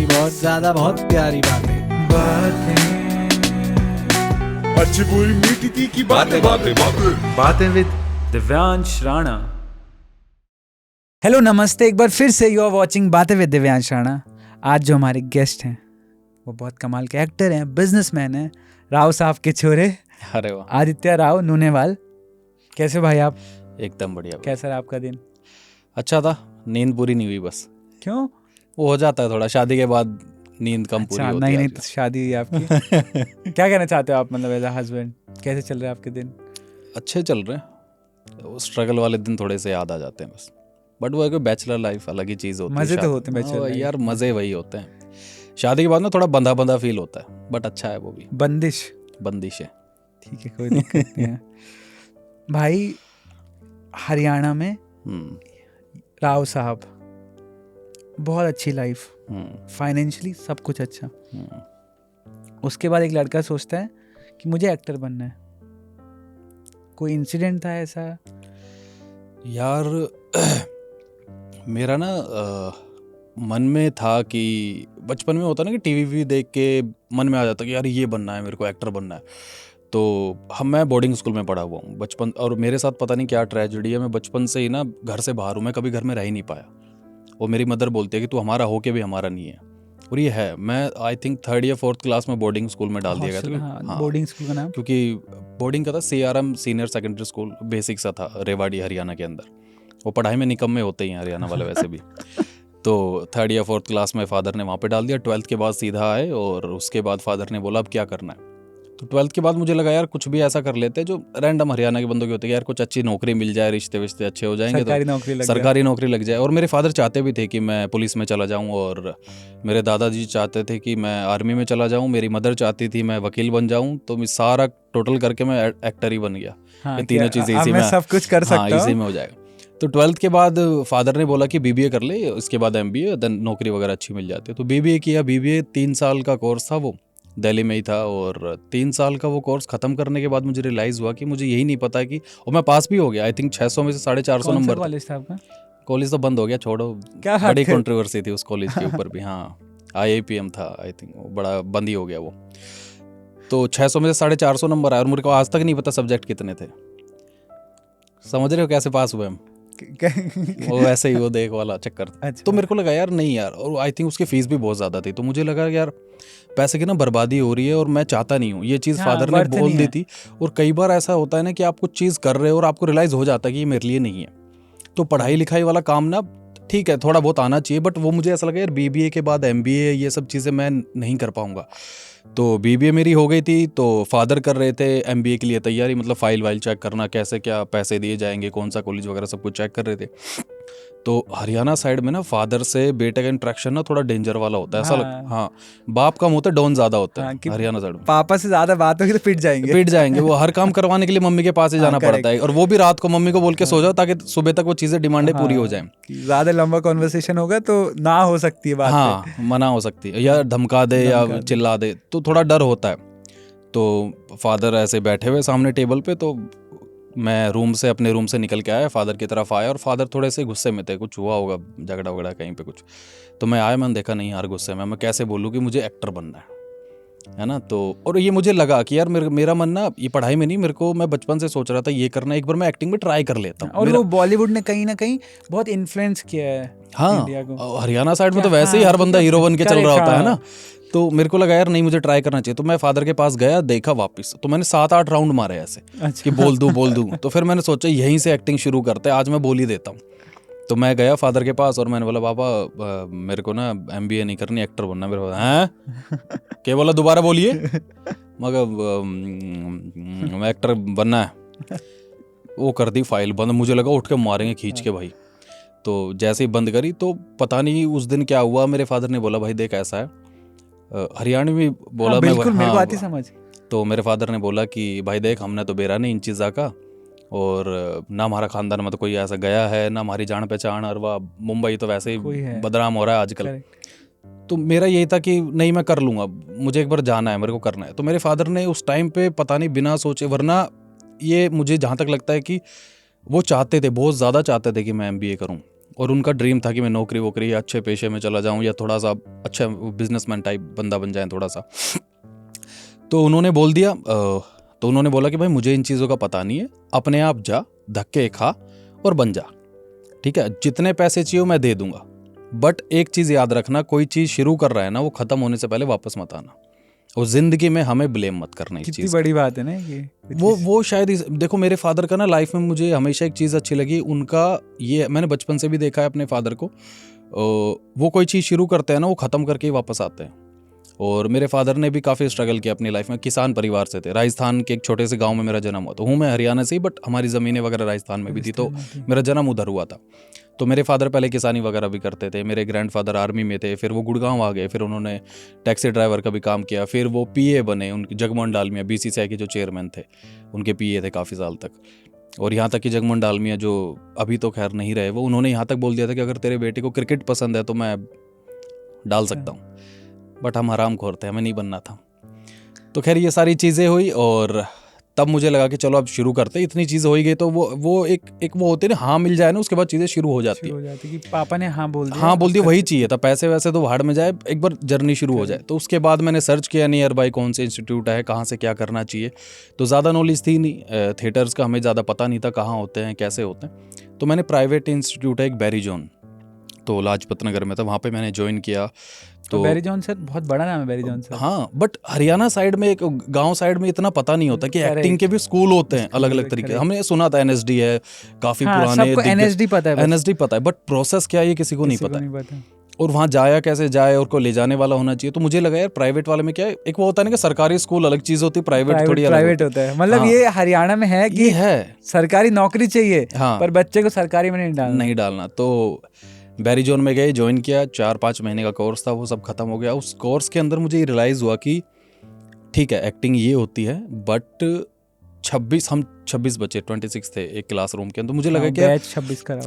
सारी बहुत ज्यादा बहुत प्यारी बातें अच्छी बुरी मीठी तीखी बातें बातें बातें बातें विद दिव्यांश राणा। हेलो नमस्ते, एक बार फिर से यू आर वाचिंग बातें विद दिव्यांश राणा। आज जो हमारे गेस्ट हैं वो बहुत कमाल के एक्टर हैं, बिजनेसमैन हैं, राव साहब के छोरे अरे वाह, आदित्य राव नूनेवाल। कैसे भाई आप? एकदम बढ़िया। कैसा रहा आपका दिन? अच्छा था, नींद पूरी नहीं हुई बस। क्यों? वो हो जाता है थोड़ा, शादी के बाद नींद कम पूरी अच्छा, होती नहीं है नहीं आजकल। तो शादी है आपकी। क्या कहना चाहते हो आप, मतलब एज अ हस्बैंड कैसे चल रहे हैं आपके दिन? अच्छे चल रहे हैं, वो स्ट्रगल वाले दिन थोड़े से याद आ जाते हैं बस। बट वो है कि बैचलर लाइफ अलग ही चीज़ होती है। मजे तो शादी- होते हैं bachelor हाँ, life यार में। मज़े वही होते हैं। शादी के बाद ना थोड़ा बंधा बंधा फील होता है, बट अच्छा है वो भी। बंदिश, बंदिश है। ठीक है, कोई दिक्कत नहीं है। भाई हरियाणा में राव साहब, बहुत अच्छी लाइफ, फाइनेंशियली सब कुछ अच्छा। उसके बाद एक लड़का सोचता है कि मुझे एक्टर बनना है। कोई इंसिडेंट था ऐसा? यार मेरा ना मन में था कि बचपन में होता ना कि टीवी भी देख के मन में आ जाता कि यार ये बनना है, मेरे को एक्टर बनना है। तो मैं बोर्डिंग स्कूल में पढ़ा हुआ हूँ बचपन, और मेरे साथ पता नहीं क्या ट्रेजेडी है, मैं बचपन से ही ना घर से बाहर हूँ, मैं कभी घर में रह ही नहीं पाया। और मेरी मदर बोलती है कि तू हमारा हो के भी हमारा नहीं है। और ये है, मैं आई थिंक 3rd या 4th क्लास में बोर्डिंग स्कूल में डाल दिया गया था। हाँ, बोर्डिंग स्कूल का नाम? क्योंकि बोर्डिंग का था CRM senior secondary school, basic सा था रेवाड़ी हरियाणा के अंदर। वो पढ़ाई में निकम्मे होते ही हैं हरियाणा वाले वैसे भी। तो 3rd या 4th क्लास में फादर ने वहाँ पे डाल दिया। 12th के बाद सीधा आए, और उसके बाद फादर ने बोला अब क्या करना है। तो 12th के बाद मुझे लगा यार कुछ भी ऐसा कर लेते हैं जो रैंडम हरियाणा के बंदों के होते हैं, यार कुछ अच्छी नौकरी मिल जाए, रिश्ते विश्ते अच्छे हो जाएंगे, सरकारी तो नौकरी लग सरकारी नौकरी लग जाए। और मेरे फादर चाहते भी थे कि मैं पुलिस में चला जाऊं, और मेरे दादाजी चाहते थे कि मैं आर्मी में चला जाऊं, मेरी मदर चाहती थी मैं वकील बन जाऊं। तो मैं सारा टोटल करके मैं एक्टर ही बन गया। हाँ, ये तीनों चीज़ें इसी में, सब कुछ कर सकता इसी में हो जाएगा। तो 12th के बाद फादर ने बोला कि BBA कर ले, उसके बाद MBA, देन नौकरी वगैरह अच्छी मिल जाती है। तो BBA किया। BBA 3 साल का कोर्स था, वो दिल्ली में ही था। और 3 साल का वो कोर्स ख़त्म करने के बाद मुझे रियलाइज़ हुआ कि मुझे यही नहीं पता कि, और मैं पास भी हो गया। आई थिंक 600 में से 450 नंबर। कॉलेज था आपका? कॉलेज तो बंद हो गया, छोड़ो। क्या बड़ी कंट्रोवर्सी थी उस कॉलेज के ऊपर भी। हाँ, IIPM था आई थिंक, वो बड़ा बंद ही हो गया वो। तो 600 में से 450 नंबर आए, और मेरे को आज तक नहीं पता सब्जेक्ट कितने थे। समझ रहे हो कैसे पास हुए हम? वो वैसे ही, वो देख वाला चक्कर। अच्छा। तो मेरे को लगा यार नहीं यार, और आई थिंक उसकी फीस भी बहुत ज़्यादा थी। तो मुझे लगा यार पैसे की ना बर्बादी हो रही है, और मैं चाहता नहीं हूँ। ये चीज़ हाँ, फादर ने वर्थ बोल नहीं दी है। थी। और कई बार ऐसा होता है ना कि आप कुछ चीज़ कर रहे हो और आपको रियलाइज़ हो जाता है कि ये मेरे लिए नहीं है। तो पढ़ाई लिखाई वाला काम ना ठीक है, थोड़ा बहुत आना चाहिए, बट वो मुझे ऐसा लगा यार BBA के बाद MBA, ये सब चीज़ें मैं नहीं कर पाऊँगा। तो BBA मेरी हो गई थी। तो फादर कर रहे थे MBA के लिए तैयारी, मतलब फाइल वाइल चेक करना, कैसे क्या पैसे दिए जाएंगे, कौन सा कॉलेज वगैरह सब कुछ चेक कर रहे थे। तो हरियाणा साइड में ना फादर से बेटे का इंट्रैक्शन ना थोड़ा डेंजर वाला होता है, ऐसा हाँ, बाप कम होता है, डॉन ज़्यादा होता है हरियाणा साइड में। पापा से ज्यादा बात होगी तो पिट जाएंगे। वो हर काम करवाने के लिए मम्मी के पास ही जाना पड़ता है, और वो भी रात को मम्मी को बोल के सो जाओ ताकि सुबह तक वो चीज़ें डिमांडें पूरी हो जाएं। ज्यादा लंबा कॉन्वर्सेशन होगा तो ना हो सकती है बात। हाँ, मना हो सकती है, या धमका दे या चिल्ला दे, तो थोड़ा डर होता है। तो फादर ऐसे बैठे हुए सामने टेबल पे, तो मैं अपने रूम से निकल के आया, फादर की तरफ आया, और फादर थोड़े से गुस्से में थे, कुछ हुआ होगा, झगड़ा वगड़ा कहीं पे कुछ। तो मैं आया, मैंने देखा नहीं यार गुस्से में, मैं कैसे बोलूँ कि मुझे एक्टर बनना है ना। तो और ये मुझे लगा कि यार मेरा मन ना ये पढ़ाई में नहीं, मेरे को, मैं बचपन से सोच रहा था ये करना है, एक बार मैं एक्टिंग में ट्राई कर लेता हूँ। और वो बॉलीवुड ने कहीं ना कहीं बहुत इन्फ्लुएंस किया है इंडिया को। हाँ, हरियाणा साइड में तो वैसे ही हर बंदा हीरो बन के चल रहा होता है ना। तो मेरे को लगा यार नहीं, मुझे ट्राई करना चाहिए। तो मैं फादर के पास गया, देखा वापस, तो मैंने 7-8 राउंड मारे ऐसे कि बोल दूं। तो फिर मैंने सोचा यहीं से एक्टिंग शुरू करते, आज मैं बोल ही देता हूँ। तो मैं गया फादर के पास, और मैंने बोला पापा मेरे को ना MBA नहीं करनी, एक्टर बनना। मेरे को हैं क्या बोला, दोबारा बोलिए। मगर मैं एक्टर बनना है। वो कर दी फाइल बंद, मुझे लगा उठ के मारेंगे खींच के भाई। तो जैसे ही बंद करी, तो पता नहीं उस दिन क्या हुआ, मेरे फादर ने बोला भाई देख ऐसा है, हरियाणवी में बोला। हाँ, बिल्कुल मेरे को आती समझ। तो मेरे फादर ने बोला कि भाई देख, हमने तो बेरा नहीं इन चीज़ा का, और ना हमारा खानदान में तो कोई ऐसा गया है, ना हमारी जान पहचान, और वह मुंबई तो वैसे ही बदनाम हो रहा है आजकल। तो मेरा यही था कि नहीं मैं कर लूँगा, मुझे एक बार जाना है, मेरे को करना है। तो मेरे फादर ने उस टाइम पे पता नहीं बिना सोचे, वरना ये मुझे जहाँ तक लगता है कि वो चाहते थे, बहुत ज़्यादा चाहते थे कि मैं MBA करूँ, और उनका ड्रीम था कि मैं नौकरी वोकरी अच्छे पेशे में चला जाऊं या थोड़ा सा अच्छा बिजनेसमैन टाइप बंदा बन जाए थोड़ा सा। तो उन्होंने बोल दिया, तो उन्होंने बोला कि भाई मुझे इन चीज़ों का पता नहीं है, अपने आप जा, धक्के खा और बन जा, ठीक है, जितने पैसे चाहिए मैं दे दूंगा, बट एक चीज़ याद रखना, कोई चीज़ शुरू कर रहा है ना वो ख़त्म होने से पहले वापस मत आना, और ज़िंदगी में हमें ब्लेम मत करना इस चीज़। कितनी बड़ी बात है ना ये। वो शायद देखो मेरे फादर का ना लाइफ में मुझे हमेशा एक चीज़ अच्छी लगी उनका, ये मैंने बचपन से भी देखा है अपने फादर को, वो कोई चीज़ शुरू करते हैं ना वो ख़त्म करके ही वापस आते हैं। और मेरे फादर ने भी काफ़ी स्ट्रगल किया अपनी लाइफ में, किसान परिवार से थे, राजस्थान के एक छोटे से गांव में मेरा जन्म हुआ। तो हूँ मैं हरियाणा से ही, बट हमारी ज़मीनें वगैरह राजस्थान में भी थी, तो मेरा जन्म उधर हुआ था। तो मेरे फादर पहले किसानी वगैरह भी करते थे, मेरे ग्रैंडफादर आर्मी में थे, फिर वो गुड़गांव आ गए, फिर उन्होंने टैक्सी ड्राइवर का भी काम किया, फिर वो पीए बने, उनके जगमोहन डालमिया बीसीसीआई के जो चेयरमैन थे उनके पीए थे काफ़ी साल तक। और यहाँ तक कि जगमोहन डालमिया जो अभी तो खैर नहीं रहे, वो उन्होंने यहाँ तक बोल दिया था कि अगर तेरे बेटे को क्रिकेट पसंद है तो मैं डाल सकता हूँ, बट हम हरामखोर थे, हमें नहीं बनना था। तो खैर ये सारी चीज़ें हुई, और तब मुझे लगा कि चलो अब शुरू करते, इतनी चीज़ हो ही गई तो वो एक वो होती है ना, हाँ मिल जाए ना, उसके बाद चीज़ें शुरू हो जाती है कि पापा ने हाँ बोल दिया वही चाहिए था, पैसे वैसे तो भाड़ में जाए, एक बार जर्नी शुरू हो जाए। तो उसके बाद मैंने सर्च किया नियर बाई कौन से इंस्टीट्यूट है, कहाँ से क्या करना चाहिए, तो ज़्यादा नॉलेज थी नहीं, थिएटर्स का हमें ज़्यादा पता नहीं था कहाँ होते हैं कैसे होते हैं। तो मैंने प्राइवेट इंस्टीट्यूट है एक बैरी जोन, तो लाजपत नगर में था, वहाँ पे मैंने ज्वाइन किया। तो बैरी जॉन सर बहुत बड़ा नाम है, बैरी जॉन सर। हाँ, बट हरियाणा साइड में, एक गांव साइड में इतना पता नहीं होता कि एक्टिंग के भी स्कूल होते हैं अलग अलग तरीके। हमने सुना था एनएसडी है, काफी पुराने, सबको एनएसडी पता है, बट प्रोसेस क्या है ये किसी को नहीं पता। और वहाँ जाया कैसे जाए, और को ले जाने वाला होना चाहिए। तो मुझे लगा यार प्राइवेट वाले में क्या है, एक वो होता है ना कि सरकारी स्कूल अलग चीज होती है, प्राइवेट थोड़ी अलग होता है। मतलब ये हरियाणा में है कि है सरकारी नौकरी चाहिए, पर बच्चे को सरकारी में नहीं डालना। तो बैरी जोन में गए, ज्वाइन किया, 4-5 महीने का कोर्स था, वो सब खत्म हो गया। उस कोर्स के अंदर मुझे रियलाइज़ हुआ कि ठीक है एक्टिंग ये होती है, बट 26 बच्चे 26 थे एक क्लासरूम के अंदर। मुझे लगा कि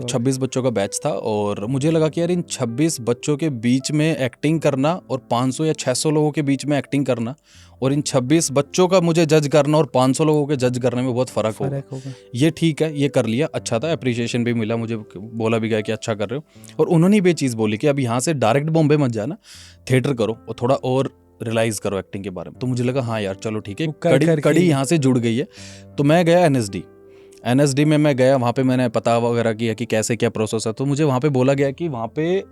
26 बच्चों का बैच था, और मुझे लगा कि यार इन 26 बच्चों के बीच में एक्टिंग करना और 500 या 600 लोगों के बीच में एक्टिंग करना, और इन 26 बच्चों का मुझे जज करना और 500 लोगों के जज करने में बहुत फ़र्क होगा। ये ठीक है, ये कर लिया, अच्छा था, अप्रिशिएशन भी मिला, मुझे बोला भी गया कि अच्छा कर रहे हो। और उन्होंने भी चीज़ बोली कि अब यहाँ से डायरेक्ट बॉम्बे मत जाना, थिएटर करो और थोड़ा और रियलाइज़ करो एक्टिंग के बारे में। तो मुझे लगा हाँ यार चलो ठीक है, कड़ी यहाँ से जुड़ गई है। तो मैं गया एनएसडी में मैं गया, वहाँ पे मैंने पता वगैरह किया कि कैसे क्या प्रोसेस है। तो मुझे वहाँ पे बोला गया कि वहाँ पे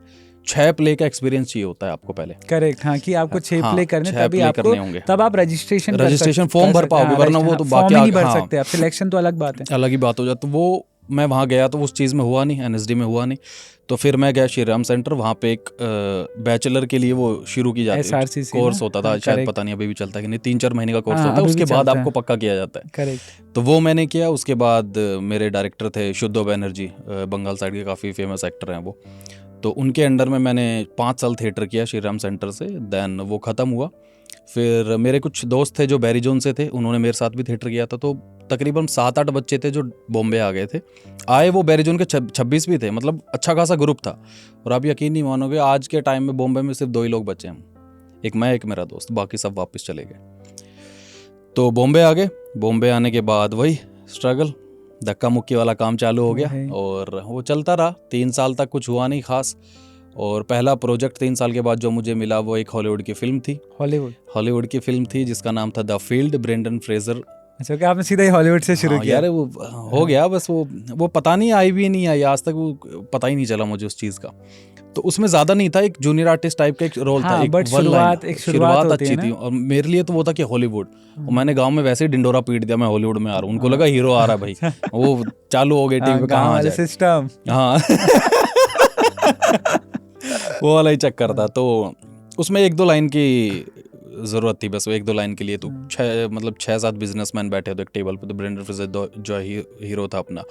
6 प्ले का एक्सपीरियंस चाहिए होता है आपको पहले। करेक्ट, हाँ, कि आपको 6 प्ले करने, तभी आपको होंगे, तब आप रजिस्ट्रेशन फॉर्म भर पाओगे, वरना वो तो बाकी नहीं भर सकते आप, सिलेक्शन तो अलग बात है, अलग ही बात हो जाती। तो वो मैं वहाँ गया तो उस चीज़ में हुआ नहीं, एनएसडी में हुआ नहीं। तो फिर मैं गया श्री राम सेंटर, वहाँ पे एक बैचलर के लिए वो शुरू की जाती है, कोर्स होता था, शायद पता नहीं अभी भी चलता है कि नहीं, 3-4 महीने का कोर्स होता है, उसके बाद आपको पक्का किया जाता है। करेक्ट। तो वो मैंने किया। उसके बाद मेरे डायरेक्टर थे शुद्धो बैनर्जी, बंगाल साइड के काफ़ी फेमस एक्टर हैं वो, तो उनके अंडर में मैंने 5 साल थिएटर किया श्री राम सेंटर से। देन वो ख़त्म हुआ। फिर मेरे कुछ दोस्त थे जो बैरी जोन से थे, उन्होंने मेरे साथ भी थिएटर किया था। तो तकरीबन 7-8 बच्चे थे जो बॉम्बे आ गए थे। आए वो बैरी जोन के 26 भी थे, मतलब अच्छा खासा ग्रुप था। और आप यकीन नहीं मानोगे, आज के टाइम में बॉम्बे में सिर्फ 2 ही लोग बचे हैं, एक मैं, एक मेरा दोस्त, बाकी सब वापस चले गए। तो बॉम्बे आ गए। बॉम्बे आने के बाद वही स्ट्रगल, धक्का मुक्की वाला काम चालू हो गया, और वो चलता रहा। 3 साल तक कुछ हुआ नहीं खास। और पहला प्रोजेक्ट 3 साल के बाद जो मुझे मिला वो एक हॉलीवुड की फिल्म थी। हॉलीवुड की फिल्म थी जिसका नाम था द फील्ड, ब्रेंडन फ्रेजर। अच्छा, क्या आपने सीधा ही हॉलीवुड से शुरू किया? यार वो हो गया बस, वो पता नहीं आई भी नहीं आई आज तक, वो पता ही नहीं चला मुझे उस चीज़ का। तो उसमें ज़्यादा नहीं था, एक जूनियर आर्टिस्ट टाइप का एक रोल था, बट शुरुआत अच्छी थी। और मेरे लिए तो वो था कि हॉलीवुड, और मैंने गांव में वैसे ही डिंडोरा पीट दिया, मैं हॉलीवुड में आ रहा हूँ। उनको लगा हीरो आ रहा है भाई, वो चालू हो गए टीवी पे, कहाँ आ जाए सिस्टम, हाँ वो वाला ही चक्कर था। तो उसमें 1-2 लाइन की ज़रूरत थी बस, 1-2 लाइन के लिए। तो 6-7 बिजनेसमैन बैठे थे एक टेबल पे। तो ब्रेंडन फ्रेजर जो हीरो था अपना,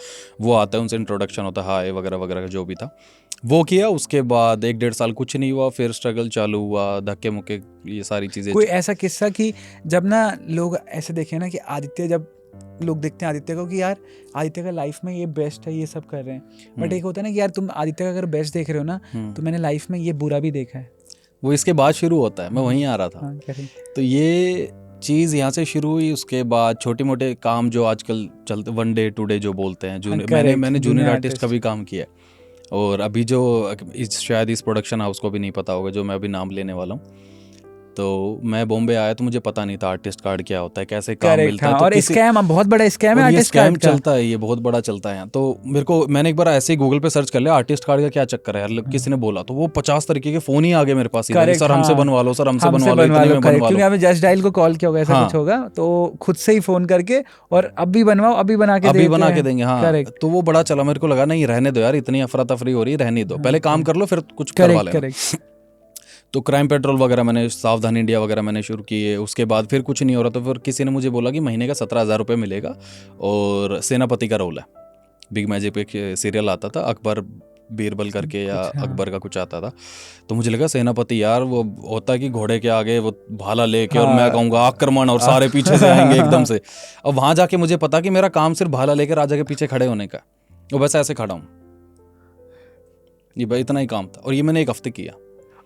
वो आता है, उनसे इंट्रोडक्शन होता है, हाय वगैरह वगैरह जो भी था वो किया। उसके बाद 1-1.5 साल कुछ नहीं हुआ, फिर स्ट्रगल चालू हुआ, धक्के मुक्के, ये सारी चीज़ें। कोई ऐसा किस्सा कि जब ना लोग ऐसे देखे ना कि आदित्य, जब लोग देखते हैं आदित्य को कि यार आदित्य का लाइफ में ये बेस्ट है, ये सब कर रहे हैं, बट एक होता है ना कि यार तुम आदित्य का अगर बेस्ट देख रहे हो ना, तो मैंने लाइफ में ये बुरा भी देखा है, वो इसके बाद शुरू होता है। मैं वहीं आ रहा था। तो ये चीज़ यहाँ से शुरू हुई। उसके बाद छोटे मोटे काम जो आजकल चलते, 1 डे 2 डे जो बोलते हैं, मैंने जूनियर आर्टिस्ट का भी काम किया। और अभी जो शायद इस प्रोडक्शन हाउस को भी नहीं पता होगा जो मैं अभी नाम लेने वाला हूँ, तो मैं बॉम्बे आया तो मुझे पता नहीं था आर्टिस्ट कार्ड क्या होता है, कैसे काम मिलता है। तो और स्कैम बहुत बड़ा स्कैम है आर्टिस्ट कार्ड का, चलता है, ये बहुत बड़ा चलता है। तो मैंने एक बार ऐसे ही गूगल पे सर्च कर लिया आर्टिस्ट कार्ड का क्या चक्कर है यार, किसी ने बोला, तो वो 50 तरीके के फोन ही आ गए मेरे पास, सर हमसे बनवा लो, सर हमसे बनवा लो, इतने में बनवा लो। क्योंकि हमें जस्ट डायल को कॉल किया होगा ऐसा कुछ होगा, तो खुद से ही फोन करके और अभी बनवाओ, अभी बना के देंगे। हाँ, तो वो बड़ा चला, मेरे को लगा नहीं रहने दो यार, इतनी अफरा तफरी हो रही है, रहने दो, पहले काम कर लो फिर कुछ करवा लेना। तो क्राइम पेट्रोल वगैरह मैंने, सावधान इंडिया वगैरह मैंने शुरू किए। उसके बाद फिर कुछ नहीं हो रहा, तो फिर किसी ने मुझे बोला कि महीने का 17,000 रुपये मिलेगा और सेनापति का रोल है। बिग मैजिक पे एक सीरियल आता था, अकबर बीरबल करके या अकबर का कुछ आता था, तो मुझे लगा सेनापति यार वो होता है कि घोड़े के आगे वो भाला लेके और मैं कहूँगा आक्रमण और सारे पीछे से आएंगे एकदम से। अब वहाँ जाके मुझे पता कि मेरा काम सिर्फ भाला लेकर राजा के पीछे खड़े होने का, और बस ऐसे खड़ा हूँ, ये भाई इतना ही काम था। और ये मैंने 1 हफ्ते किया।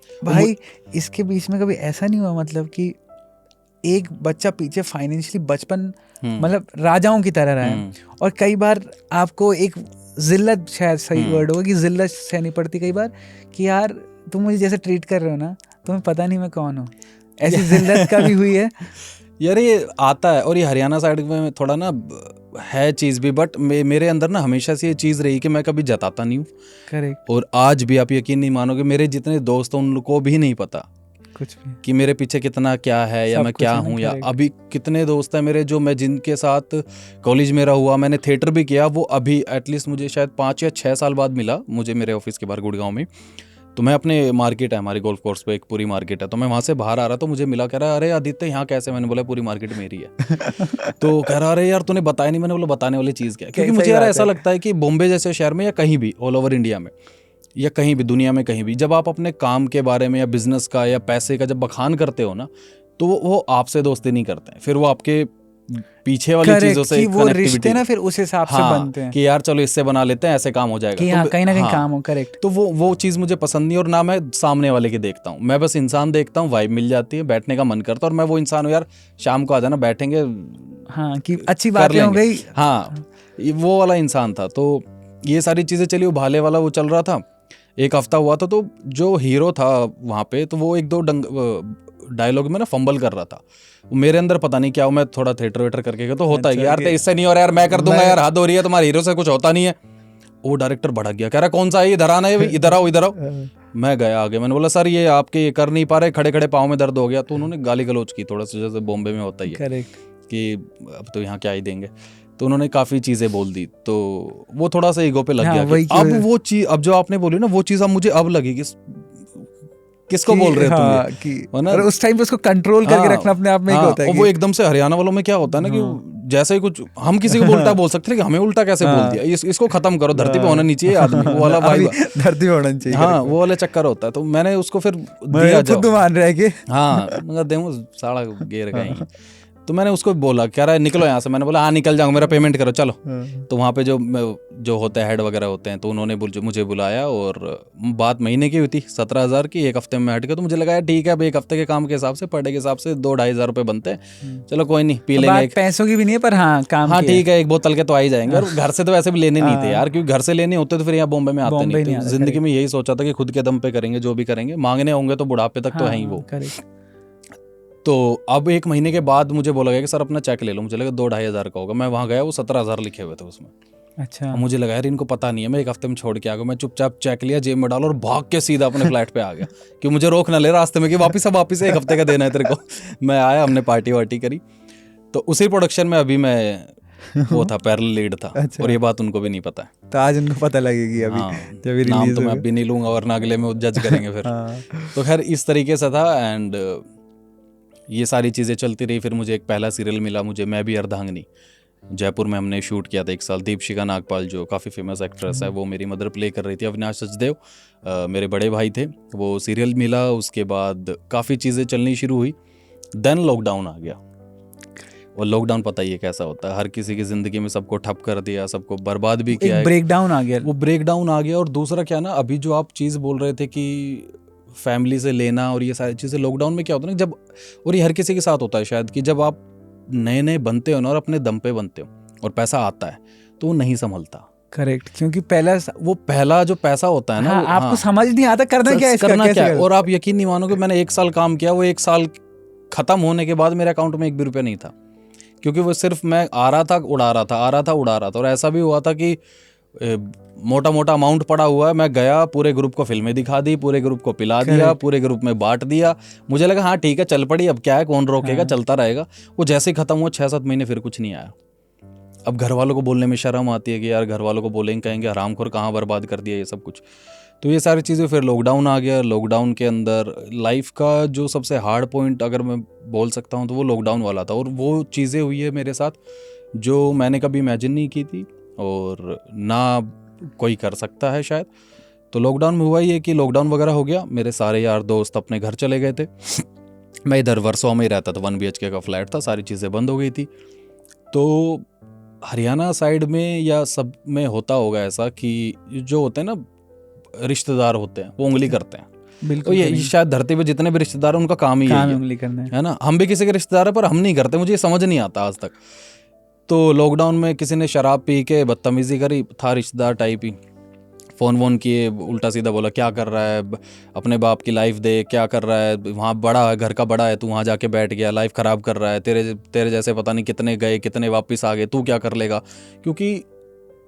भाई इसके बीच में कभी ऐसा नहीं हुआ मतलब कि एक बच्चा पीछे फाइनेंशियली बचपन मतलब राजाओं की तरह रहा है, और कई बार आपको एक जिल्लत, शायद सही वर्ड होगा, कि जिल्लत सहनी पड़ती कई बार कि यार तुम मुझे जैसे ट्रीट कर रहे हो ना, तुम्हें पता नहीं मैं कौन हूँ, ऐसी जिल्लत का भी हुई है यार। ये आता है, और ये हरियाणा साइड में थोड़ा ना है चीज़ भी, बट मेरे अंदर ना हमेशा से ये चीज़ रही कि मैं कभी जताता नहीं हूँ। करेक्ट। और आज भी आप यकीन नहीं मानोगे, मेरे जितने दोस्त हैं उनको भी नहीं पता कुछ भी कि मेरे पीछे कितना क्या है, या मैं क्या हूँ, या अभी कितने दोस्त हैं मेरे जो मैं जिनके साथ कॉलेज में रहा हुआ, मैंने थिएटर भी किया, वो अभी एटलीस्ट मुझे शायद 5 या 6 साल बाद मिला मुझे मेरे ऑफिस के बाहर गुड़गांव में। तो मैं अपने मार्केट है हमारी गोल्फ कोर्स पे एक पूरी मार्केट है, तो मैं वहाँ से बाहर आ रहा, तो मुझे मिला, कह रहा अरे आदित्य यहाँ कैसे, मैंने बोला पूरी मार्केट मेरी है। तो कह रहा अरे यार तूने बताया नहीं, मैंने बोला बताने वाली चीज़ क्या, क्योंकि मुझे यार ऐसा लगता है कि बॉम्बे जैसे शहर में या कहीं भी ऑल ओवर इंडिया में या कहीं भी दुनिया में कहीं भी, जब आप अपने काम के बारे में या बिजनेस का या पैसे का जब बखान करते हो ना, तो वो आपसे दोस्ती नहीं करते हैं, फिर वो आपके पीछे वाली चीजों से कि वो रिश्ते ना फिर उस हिसाब से बनते हैं कि यार चलो इससे बना लेते हैं, ऐसे काम हो जाएगा, कि हाँ, कहीं ना कहीं काम हो। करेक्ट। तो वो चीज़ मुझे पसंद नहीं, और ना मैं सामने वाले की देखता हूँ, मैं बस इंसान देखता हूँ, वाइब मिल जाती है, बैठने का मन करता है, और मैं वो इंसान हूँ यार, शाम को आ जाना बैठेंगे, हाँ कि अच्छी बातें हो गई, हाँ वो वाला इंसान था। तो ये सारी चीज़ें चली, वो भाले वाला वो चल रहा था, 1 हफ्ता हुआ था, तो जो हीरो था वहाँ पे, तो वो 1-2 डायलॉग में ना फंबल कर रहा था, मेरे अंदर पता नहीं क्या, मैं थोड़ा थिएटर वेटर करके गया, तो होता है यार इससे नहीं हो रहा यार, मैं कर दूंगा यार, हद हो रही है, तुम्हारे हीरो से कुछ होता नहीं है। वो डायरेक्टर भड़क गया, कह रहा कौन सा है इधर आना है, इधर आओ इधर आओ। मैं गया आगे, मैंने बोला सर ये आपके ये कर नहीं पा रहे, खड़े खड़े पाँव में दर्द हो गया। तो उन्होंने गाली गलौज की थोड़ा सा, जैसे बॉम्बे में होता ही है कि अब तो यहाँ क्या ही देंगे, तो उन्होंने काफ़ी चीज़ें बोल दी, तो वो थोड़ा सा ईगो पे लग गया कि अब वो चीज़, अब जो आपने बोली ना वो चीज़ अब मुझे अब लगी कि किसको बोल रहे हो तुम, और उस टाइम पे उसको कंट्रोल करके रखना अपने आप में ही होता है। वो एकदम से हरियाणा वालों में क्या होता है ना कि जैसे ही कुछ हम किसी को उल्टा बोल सकते हैं कि हमें उल्टा कैसे बोल दिया, इसको खत्म करो, धरती पे होना नहीं चाहिए आदमी, वो वाला वाइब, धरती पे होना चाहिए, हाँ वो वाला चक्कर होता है। तो मैंने उसको फिर दिया, खुद मान रहे कि हाँ मगर देवो साड़ा गेर गए। तो मैंने उसको बोला, कह रहा है निकलो यहाँ से, मैंने बोला हाँ निकल जाऊँगा, मेरा पेमेंट करो चलो। तो वहाँ पे जो होते हैं हेड वगैरह होते हैं, तो उन्होंने मुझे बुलाया, और बात महीने की हुई थी 17,000 की, 1 हफ्ते में हट गया। तो मुझे लगा यार ठीक है, अब 1 हफ्ते के काम के हिसाब से पर डे के हिसाब से 2-2.5 हज़ार रुपये बनते हैं, चलो कोई नहीं पी लेंगे, पैसों की भी नहीं है पर हाँ काम, हाँ ठीक है 1 बोतल के तो आ ही जाएंगे। और घर से तो वैसे भी लेने नहीं थे यार, क्योंकि घर से लेने होते तो फिर यहाँ बॉम्बे में आते नहीं। तो जिंदगी में यही सोचा था कि खुद के दम पे करेंगे, जो भी करेंगे, मांगने होंगे तो बुढ़ापे तक तो है ही वो। तो अब 1 महीने के बाद मुझे बोला गया कि सर अपना चेक ले लो, मुझे लगा 2-2.5 हज़ार का होगा। मैं वहाँ गया, वो 17,000 लिखे हुए थे उसमें। अच्छा। मुझे लगा यार इनको पता नहीं है, मैं 1 हफ्ते में छोड़ के आ गया। मैं चुपचाप चेक लिया, जेब में डाला और भाग के सीधा अपने फ्लैट पे आ गया कि मुझे रोक ना ले रास्ते में कि वापस 1 हफ्ते का देना है तेरे को। मैं आया, हमने पार्टी वार्टी करी। तो उसी प्रोडक्शन में अभी मैं वो था, पैरेलल लीड था। अच्छा। और ये बात उनको भी नहीं पता है, तो आज उनको पता लगेगी अभी। हाँ, नाम तो मैं अभी नहीं लूंगा वरना अगले में जज करेंगे फिर। तो खैर इस तरीके से था, एंड ये सारी चीज़ें चलती रही। फिर मुझे एक पहला सीरियल मिला मुझे, मैं भी अर्धांगिनी, जयपुर में हमने शूट किया था 1 साल। दीपशिका नागपाल जो काफ़ी फेमस एक्ट्रेस है, वो मेरी मदर प्ले कर रही थी। अविनाश सचदेव मेरे बड़े भाई थे। वो सीरियल मिला, उसके बाद काफ़ी चीज़ें चलनी शुरू हुई। देन लॉकडाउन आ गया, और लॉकडाउन पता ही है कैसा होता है, हर किसी की ज़िंदगी में सबको ठप कर दिया, सबको बर्बाद भी किया। ब्रेकडाउन आ गया, वो ब्रेकडाउन आ गया। और दूसरा क्या ना, अभी जो आप चीज़ बोल रहे थे कि फैमिली से लेना और ये सारी चीज़ें, लॉकडाउन में क्या होता है ना, जब, और ये हर किसी के साथ होता है शायद, कि जब आप नए नए बनते हो ना और अपने दम पे बनते हो और पैसा आता है तो वो नहीं संभलता। करेक्ट, क्योंकि वो पहला जो पैसा होता है ना, आपको समझ नहीं आता करना क्या है, करना क्या है। और आप यकीन नहीं मानोगे, मैंने 1 साल काम किया, वो 1 साल खत्म होने के बाद मेरे अकाउंट में 1 भी रुपया नहीं था, क्योंकि वो सिर्फ मैं आ रहा था उड़ा रहा था, आ रहा था उड़ा रहा था। और ऐसा भी हुआ था कि मोटा मोटा अमाउंट पड़ा हुआ है, मैं गया, पूरे ग्रुप को फिल्में दिखा दी, पूरे ग्रुप को पिला दिया, पूरे ग्रुप में बांट दिया। मुझे लगा हाँ ठीक है, चल पड़ी, अब क्या है, कौन रोकेगा, चलता रहेगा। वो जैसे ही खत्म हुआ 6-7 महीने फिर कुछ नहीं आया। अब घर वालों को बोलने में शर्म आती है कि यार घर वालों को बोलेंगे, कहेंगे हरामखोर कहाँ बर्बाद कर दिया ये सब कुछ। तो ये सारी चीज़ें, फिर लॉकडाउन आ गया। लॉकडाउन के अंदर लाइफ का जो सबसे हार्ड पॉइंट अगर मैं बोल सकता हूँ तो वो लॉकडाउन वाला था। और वो चीज़ें हुई है मेरे साथ जो मैंने कभी इमेजिन नहीं की थी और ना कोई कर सकता है शायद। तो लॉकडाउन में हुआ ये कि लॉकडाउन वगैरह हो गया, मेरे सारे यार दोस्त अपने घर चले गए थे, मैं इधर वर्सोवा में ही रहता था, 1 BHK का फ्लैट था, सारी चीज़ें बंद हो गई थी। तो हरियाणा साइड में या सब में होता होगा ऐसा कि जो होते हैं ना रिश्तेदार होते हैं वो उंगली करते हैं। बिल्कुल, तो ये शायद धरती पे जितने भी रिश्तेदार हैं उनका काम ही है उंगली करना है ना। हम भी किसी के रिश्तेदार हैं पर हम नहीं करते, मुझे ये समझ नहीं आता आज तक। तो लॉकडाउन में किसी ने शराब पी के बदतमीजी करी, था रिश्तेदार टाइप ही, फ़ोन वोन किए, उल्टा सीधा बोला क्या कर रहा है, अपने बाप की लाइफ दे, क्या कर रहा है, वहाँ बड़ा है, घर का बड़ा है, तू वहाँ जाके बैठ गया, लाइफ ख़राब कर रहा है, तेरे जैसे पता नहीं कितने गए कितने वापस आ गए, तू क्या कर लेगा। क्योंकि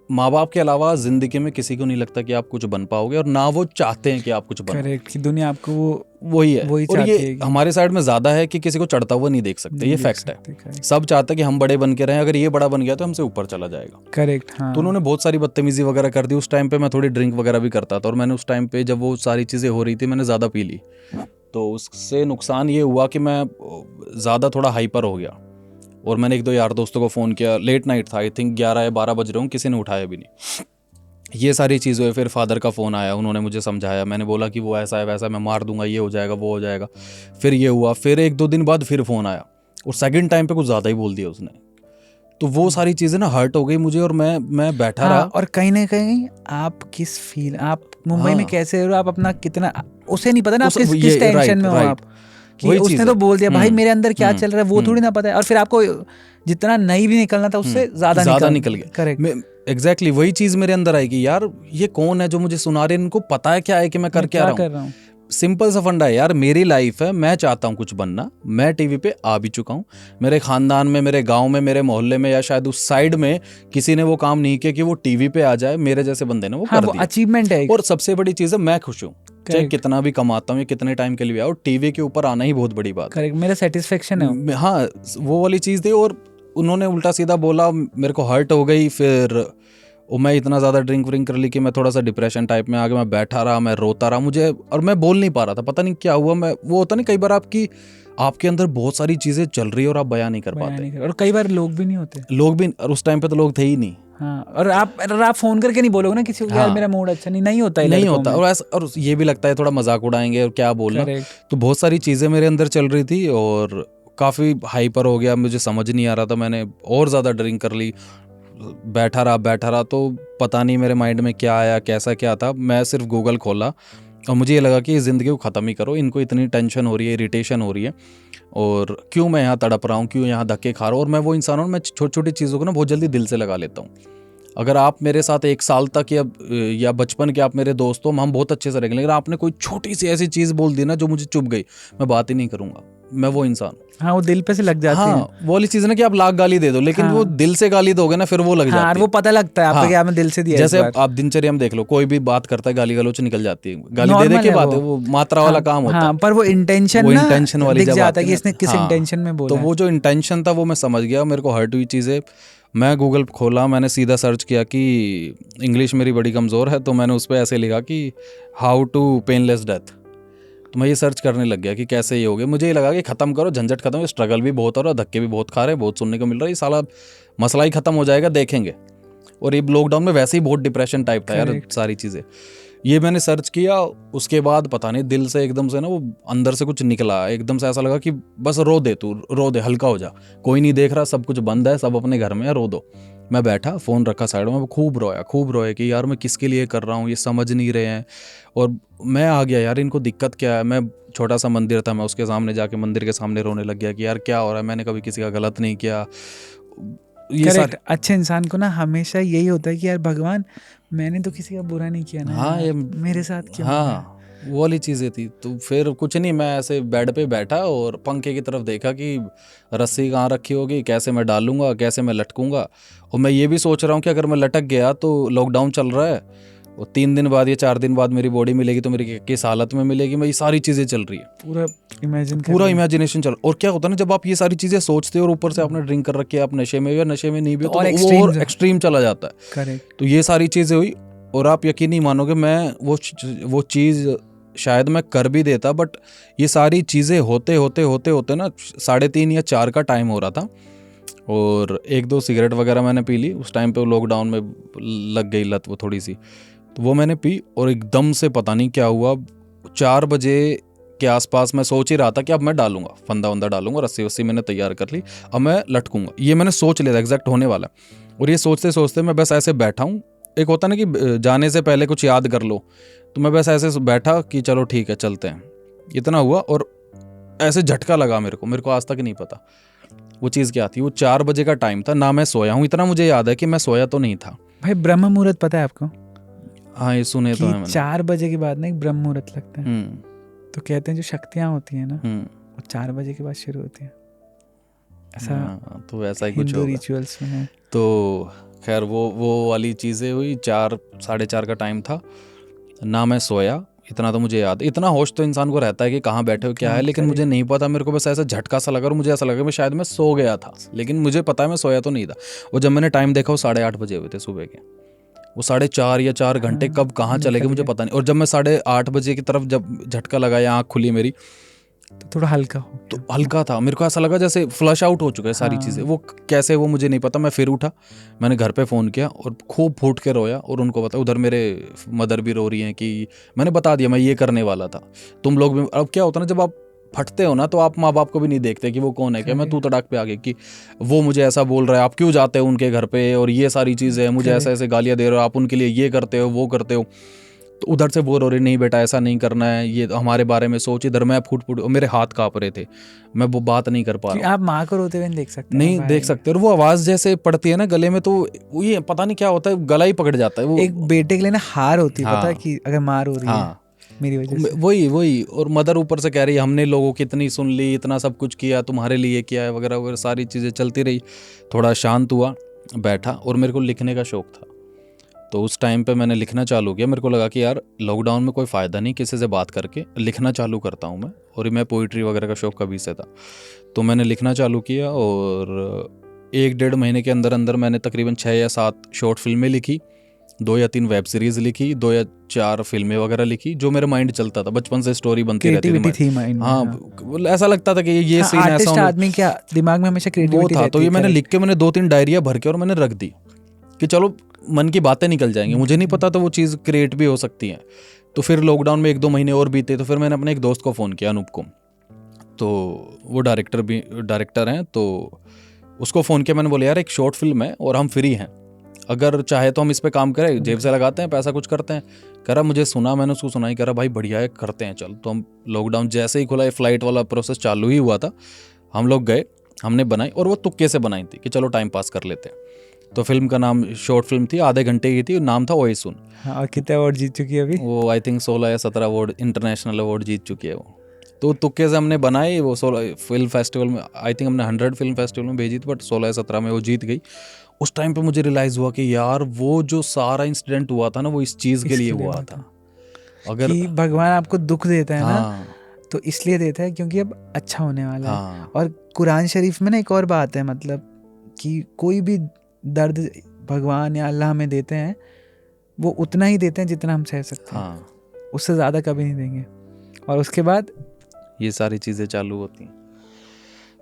माँ बाप के अलावा ज़िंदगी में किसी को नहीं लगता कि आप कुछ बन पाओगे, और ना वो चाहते हैं कि आप कुछ बनो। करेक्ट, कि दुनिया आपको वही है। और ये हमारे साइड में ज़्यादा है कि किसी को चढ़ता हुआ नहीं देख सकते, ये फैक्ट है। सब चाहते हैं कि हम बड़े बन के रहें, अगर ये बड़ा बन गया तो हमसे ऊपर चला जाएगा। करेक्ट, हाँ। तो उन्होंने बहुत सारी बदतमीजी वगैरह कर दी। उस टाइम पे मैं थोड़ी ड्रिंक वगैरह भी करता था, और मैंने उस टाइम पे जब वो सारी चीज़ें हो रही थी मैंने ज़्यादा पी ली, तो उससे नुकसान ये हुआ कि मैं ज़्यादा थोड़ा हाइपर हो गया। और मैंने 1-2 यार दोस्तों को फ़ोन किया, लेट नाइट था, आई थिंक 11 या 12 बज रहे हूँ, किसी ने उठाया भी नहीं। ये सारी चीज़ हुई। फिर फादर का फ़ोन आया, उन्होंने मुझे समझाया, मैंने बोला कि वो ऐसा है वैसा, मैं मार दूंगा, ये हो जाएगा वो हो जाएगा। फिर ये हुआ, फिर 1-2 दिन बाद फिर फ़ोन आया, और सेकंड टाइम पे कुछ ज़्यादा ही बोल दिया उसने। तो वो सारी चीज़ें ना हर्ट हो गई मुझे, और मैं बैठा रहा। और कहीं ना कहीं आप आप मुंबई में कैसे हो, आप अपना कितना, उसे नहीं पता ना आप किस टेंशन में हो आप, कि उसने तो बोल दिया भाई मेरे अंदर क्या चल रहा है वो थोड़ी ना पता है। और फिर आपको जितना नहीं भी निकलना था उससे ज़्यादा निकल गया। करेक्ट, एग्जैक्टली वही चीज़ मेरे अंदर आई कि यार ये कौन है जो मुझे सुना रहे हैं, इनको पता है क्या है कि मैं कर क्या रहा हूँ। सिंपल सा फंडा है यार, मेरी लाइफ है, मैं चाहता हूँ कुछ बनना, मैं टीवी पे आ भी चुका हूँ। मेरे खानदान में, मेरे गांव में, मेरे मोहल्ले में या शायद उस साइड में किसी ने वो काम नहीं किया कि वो टीवी पे आ जाए, मेरे जैसे बंदे ने वो कर दिया। अचीवमेंट है। और सबसे बड़ी चीज़ है मैं खुश हूँ, चाहे कितना भी कमाता हूँ या कितने टाइम के लिए, और टीवी के ऊपर आना ही बहुत बड़ी बात है। मेरा सेटिस्फेक्शन है। हाँ, वो वाली चीज़ थी। और उन्होंने उल्टा सीधा बोला, मेरे को हर्ट हो गई। फिर मैं इतना ज़्यादा ड्रिंक व्रिंक कर ली कि मैं थोड़ा सा डिप्रेशन टाइप में आ गया। मैं बैठा रहा, मैं रोता रहा, मुझे, और मैं बोल नहीं पा रहा था, पता नहीं क्या हुआ। मैं, वो होता नहीं कई बार आपके अंदर बहुत सारी चीज़ें चल रही है और आप बयान नहीं कर पाते, और कई बार लोग भी नहीं होते, और उस टाइम पे तो लोग थे ही नहीं। हाँ, और आप फोन करके नहीं बोलोगे ना किसी को, यार मेरा मूड अच्छा नहीं होता है, नहीं होता। और ये भी लगता है थोड़ा मजाक उड़ाएंगे और क्या बोलना। तो बहुत सारी चीज़ें मेरे अंदर चल रही थी और काफ़ी हाइपर हो गया, मुझे समझ नहीं आ रहा था। मैंने और ज़्यादा ड्रिंक कर ली, बैठा रहा तो पता नहीं मेरे माइंड में क्या आया, कैसा क्या था। मैं सिर्फ गूगल खोला और मुझे ये लगा कि ज़िंदगी को ख़त्म ही करो, इनको इतनी टेंशन हो रही है, इरिटेशन हो रही है, और क्यों मैं यहाँ तड़प रहा हूँ, क्यों यहाँ धक्के खा रहा हूँ। और मैं वो इंसान हूँ, मैं छोटी छोटी चीज़ों को ना बहुत जल्दी दिल से लगा लेता हूँ। अगर आप मेरे साथ 1 साल तक या बचपन के आप मेरे दोस्त हो, हम बहुत अच्छे से रहेंगे, लेकिन आपने कोई छोटी सी ऐसी चीज़ बोल दी ना जो मुझे चुभ गई, मैं बात ही नहीं करूँगा। मैं वो इंसान, हाँ, वो दिल पे से लग जाती है। वो वाली चीज़ ना कि आप लाख गाली दे दो, लेकिन वो दिल से गाली दोगे ना फिर वो लग जाती है। वो पता लगता है आपको कि आपने दिल से दिया। जैसे आप दिनचर्या में देख लो, कोई भी बात करता है गाली गलोच निकल जाती है, गाली दे के बात है, वो मात्रा वाला काम होता है। पर वो इंटेंशन वाली जब आता है कि इसने किस इंटेंशन में बोला, तो वो जो इंटेंशन था वो मैं समझ गया, मेरे को हर्ट हुई चीज़ें। मैं गूगल खोला, मैंने सीधा सर्च किया कि इंग्लिश मेरी बड़ी कमज़ोर है, तो मैंने उस पर ऐसे लिखा कि हाउ टू पेनलेस डेथ। तो मैं ये सर्च करने लग गया कि कैसे ये हो गया। मुझे ये लगा कि ख़त्म करो, झंझट खत्म, स्ट्रगल भी बहुत हो रहा है, धक्के भी बहुत खा रहे हैं, बहुत सुनने को मिल रहा है, ये साला मसला ही ख़त्म हो जाएगा, देखेंगे। और ये लॉकडाउन में वैसे ही बहुत डिप्रेशन टाइप था यार, सारी चीज़ें। ये मैंने सर्च किया, उसके बाद पता नहीं दिल से एकदम से ना वो अंदर से कुछ निकला, एकदम से ऐसा लगा कि बस रो दे तू, रो दे, हल्का हो जा, कोई नहीं देख रहा, सब कुछ बंद है, सब अपने घर में है, रो दो। मैं बैठा, फ़ोन रखा साइड में, खूब रोया कि यार मैं किसके लिए कर रहा हूँ, ये समझ नहीं रहे हैं। और मैं आ गया यार, इनको दिक्कत क्या है। मैं, छोटा सा मंदिर था, मैं उसके सामने जाके मंदिर के सामने रोने लग गया कि यार क्या हो रहा है, मैंने कभी किसी का गलत नहीं किया। ये सारे अच्छे इंसान को ना हमेशा यही होता है कि यार भगवान मैंने तो किसी का बुरा नहीं किया ना, हाँ ये मेरे साथ क्यों? हाँ वो वाली चीज़ें थी। तो फिर कुछ नहीं, मैं ऐसे बेड पे बैठा और पंखे की तरफ देखा कि रस्सी कहाँ रखी होगी, कैसे मैं डालूंगा, कैसे मैं लटकूंगा। और मैं ये भी सोच रहा हूँ कि अगर मैं लटक गया तो लॉकडाउन चल रहा है, और 3 दिन बाद या 4 दिन बाद मेरी बॉडी मिलेगी तो मेरी किस हालत में मिलेगी, मैं ये सारी चीज़ें चल रही है, पूरा इमेजिनेशन चल। और क्या होता है ना, जब आप ये सारी चीज़ें सोचते हो और ऊपर से आपने ड्रिंक कर रखी है, आप नशे में या नशे में नहीं भी हो, तो वो और एक्सट्रीम चला जाता है। करेक्ट। तो ये सारी चीज़ें हुई, और आप यकीन नहीं मानोगे, मैं वो चीज़ शायद मैं कर भी देता, बट ये सारी चीज़ें होते होते ना 3:30 या 4 का टाइम हो रहा था, और 1-2 सिगरेट वगैरह मैंने पी ली। उस टाइम पे लॉकडाउन में लग गई लत वो थोड़ी सी, तो वो मैंने पी, और एकदम से पता नहीं क्या हुआ, 4 बजे के आसपास मैं सोच ही रहा था कि अब मैं डालूंगा, फंदा वंदा डालूंगा, रस्सी वस्सी मैंने तैयार कर ली, अब मैं लटकूंगा, ये मैंने सोच लिया था एग्जैक्ट होने वाला। और ये सोचते सोचते मैं बस ऐसे बैठा हूँ, एक होता ना कि जाने से पहले कुछ याद कर लो, तो मैं बस ऐसे बैठा कि चलो ठीक है चलते हैं, इतना हुआ। और ऐसे झटका लगा मेरे को आज तक नहीं पता वो चीज़ क्या थी। वो 4 बजे का टाइम था, ना मैं सोया हूँ, इतना मुझे याद है कि मैं सोया तो नहीं था। भाई ब्रह्म मुहूर्त पता है आपको? हाँ ये सुने तो है मैंने। 4 बजे के बाद ना एक ब्रह्म मुहूर्त लगता है, तो कहते हैं जो शक्तियाँ होती हैं ना वो 4 बजे के बाद शुरू होती हैं, ऐसा तो वैसा ही कुछ हिंदू रिचुअल्स में है। तो खैर वो वाली चीज़ें हुई, 4 साढ़े 4 का टाइम था, ना मैं सोया, इतना तो मुझे याद। इतना होश तो इंसान को रहता है कि कहाँ बैठे हो क्या है, लेकिन मुझे नहीं पता, मेरे को बस ऐसा झटका सा लगा और मुझे ऐसा लगा मैं शायद मैं सो गया था, लेकिन मुझे पता है मैं सोया तो नहीं था। और जब मैंने टाइम देखा वो 8:30 बजे हुए थे सुबह के, वो 4:30 या 4 घंटे कब कहाँ चले गए मुझे पता नहीं। और जब मैं 8:30 बजे की तरफ जब झटका लगा या आँख खुली मेरी, तो थोड़ा हल्का हो, तो हल्का था, मेरे को ऐसा लगा जैसे फ्लश आउट हो चुका है सारी चीज़ें। वो कैसे वो मुझे नहीं पता। मैं फिर उठा, मैंने घर पे फ़ोन किया और खूब फूट के रोया, और उनको बता, उधर मेरे मदर भी रो रही हैं कि मैंने बता दिया मैं ये करने वाला था, तुम लोग भी। अब क्या होता है ना, जब आप फटते हो ना तो आप माँ बाप को भी नहीं देखते कि वो कौन है, क्या मैं तू तड़ाक पे आ गई कि वो मुझे ऐसा बोल रहा है, आप क्यों जाते हो उनके घर पे, और ये सारी चीज़ें मुझे ऐसे ऐसे गालियाँ दे रहे हो, आप उनके लिए ये करते हो वो करते हो। तो उधर से बोल रहे नहीं बेटा ऐसा नहीं करना है, ये हमारे बारे में सोच। इधर मैं फूट मेरे हाथ काँप रहे थे, मैं वो बात नहीं कर पा रहा। आप माँ को रोते हुए नहीं देख सकते, नहीं देख सकते, और वो आवाज़ जैसे पड़ती है ना गले में, तो वो ये पता नहीं क्या होता है, गला ही पकड़ जाता है। वो एक बेटे के लिए ना हार होती है, पता है कि अगर माँ रो रही है मेरी वजह से। वही और मदर ऊपर से कह रही है हमने लोगों की इतनी सुन ली, इतना सब कुछ किया तुम्हारे लिए किया है वगैरह वगैरह, सारी चीज़ें चलती रही। थोड़ा शांत हुआ, बैठा, और मेरे को लिखने का शौक था, तो उस टाइम पे मैंने लिखना चालू किया। मेरे को लगा कि यार लॉकडाउन में कोई फ़ायदा नहीं किसी से बात करके, लिखना चालू करता हूँ मैं। और मैं पोइट्री वगैरह का शौक कभी से था, तो मैंने लिखना चालू किया, और 1-1.5 महीने के अंदर अंदर मैंने तकरीबन 6 या 7 शॉर्ट फिल्में लिखी, 2 या 3 वेब सीरीज़ लिखी, 2 या 4 फिल्में वगैरह लिखी। जो मेरे माइंड चलता था बचपन से, स्टोरी बनती रहती थी माइंड। हाँ, ऐसा लगता था कि ये सीन ऐसा होना, आदमी क्या दिमाग में हमेशा क्रिएटिविटी वो था। तो ये मैंने लिख के मैंने 2-3 डायरिया भर के और मैंने रख दी कि चलो मन की बातें निकल जाएंगी। मुझे नहीं पता था वो चीज़ क्रिएट भी हो सकती है। तो फिर लॉकडाउन में 1-2 महीने और बीते, तो फिर मैंने अपने एक दोस्त को फ़ोन किया, अनूप को, तो वो डायरेक्टर हैं, तो उसको फ़ोन किया। मैंने बोला यार एक शॉर्ट फिल्म है और हम फ्री हैं, अगर चाहे तो हम इस पे काम करें, जेब से लगाते हैं पैसा, कुछ करते हैं। कह रहा मुझे सुना, मैंने उसको सुनाई, कह रहा भाई बढ़िया है, करते हैं चल। तो हम लॉकडाउन जैसे ही खुला, ये फ्लाइट वाला प्रोसेस चालू ही हुआ था, हम लोग गए, हमने बनाई, और वो तुक्के से बनाई थी कि चलो टाइम पास कर लेते हैं। तो फिल्म का नाम, शॉर्ट फिल्म थी, आधे घंटे की थी, नाम था ओए सुन। और कितने अवार्ड जीत चुकी है अभी? वो आई थिंक 16 या 17 अवार्ड, इंटरनेशनल अवार्ड जीत चुकी है वो। तो तुक्के से हमने बनाई, वो 16 फिल्म फेस्टिवल में, आई थिंक हमने 100 फिल्म फेस्टिवल में भेजी थी, बट 16 या 17 में वो जीत गई। उस टाइम पे मुझे रियलाइज़ हुआ कि यार वो जो सारा इंसिडेंट हुआ था ना, वो इस चीज़ के लिए हुआ था। अगर कि भगवान आपको दुख देता है ना, तो इसलिए देता है क्योंकि अब अच्छा होने वाला है। और कुरान शरीफ में ना एक और बात है, मतलब कि कोई भी दर्द भगवान या अल्लाह में देते हैं, वो उतना ही देते हैं जितना हम सह सकते हैं, उससे ज़्यादा कभी नहीं देंगे। और उसके बाद ये सारी चीज़ें चालू होती हैं।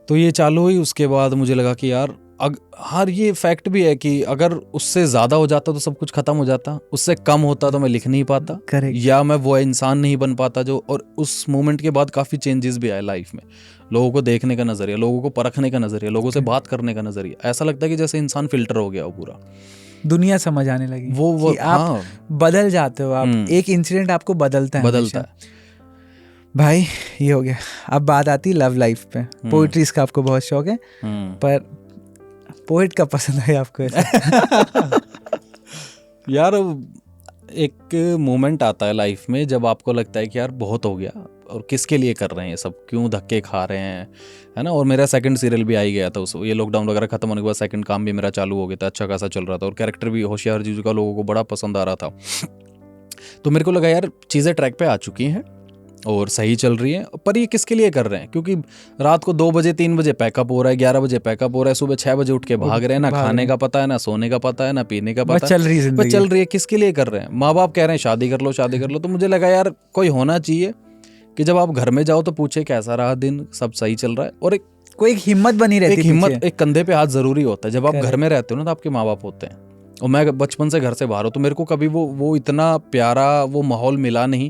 तो ये चालू हुई, उसके बाद मुझे लगा कि यार हर ये फैक्ट भी है कि अगर उससे ज़्यादा हो जाता तो सब कुछ ख़त्म हो जाता, उससे कम होता तो मैं लिख नहीं पाता, या मैं वो इंसान नहीं बन पाता जो। और उस मोमेंट के बाद काफ़ी चेंजेस भी आए लाइफ में, लोगों को देखने का नज़रिया, लोगों को परखने का नज़रिया, लोगों से बात करने का नज़रिया। ऐसा लगता है कि जैसे इंसान फिल्टर हो गया हो, पूरा दुनिया समझ आने लगी। वो कि आप बदल जाते हो, आप एक इंसिडेंट आपको बदलता है। भाई ये हो गया। अब बात आती है लव लाइफ पे। पोइट्रीज का आपको बहुत शौक है, पर पोएट का पसंद है आपको ऐसा? यार एक मोमेंट आता है लाइफ में जब आपको लगता है कि यार बहुत हो गया, और किसके लिए कर रहे हैं सब, क्यों धक्के खा रहे हैं, है ना। और मेरा सेकंड सीरियल भी आ ही गया था उस, ये लॉकडाउन वगैरह खत्म होने के बाद सेकंड काम भी मेरा चालू हो गया था, अच्छा खासा चल रहा था, और कैरेक्टर भी होशियार जीजू का लोगों को बड़ा पसंद आ रहा था। तो मेरे को लगा यार चीज़ें ट्रैक पे आ चुकी हैं और सही चल रही है, पर ये किसके लिए कर रहे हैं, क्योंकि रात को 2 बजे 3 बजे पैकअप हो रहा है, 11 बजे पैकअप हो रहा है, सुबह 6 बजे उठ के भाग रहे हैं, ना खाने का पता है, ना सोने का पता है, ना पीने का पता है, चल रही है। किसके लिए कर रहे हैं? माँ बाप कह रहे हैं शादी कर लो शादी कर लो। तो मुझे लगा यार कोई होना चाहिए कि जब आप घर में जाओ तो पूछे कैसा रहा दिन, सब सही चल रहा है, और कोई एक हिम्मत बनी रहती है, एक हिम्मत, एक कंधे पे हाथ जरूरी होता है। जब आप घर में रहते हो ना तो आपके माँ बाप होते हैं, और मैं बचपन से घर से बाहर हूँ, तो मेरे को कभी वो इतना प्यारा वो माहौल मिला नहीं।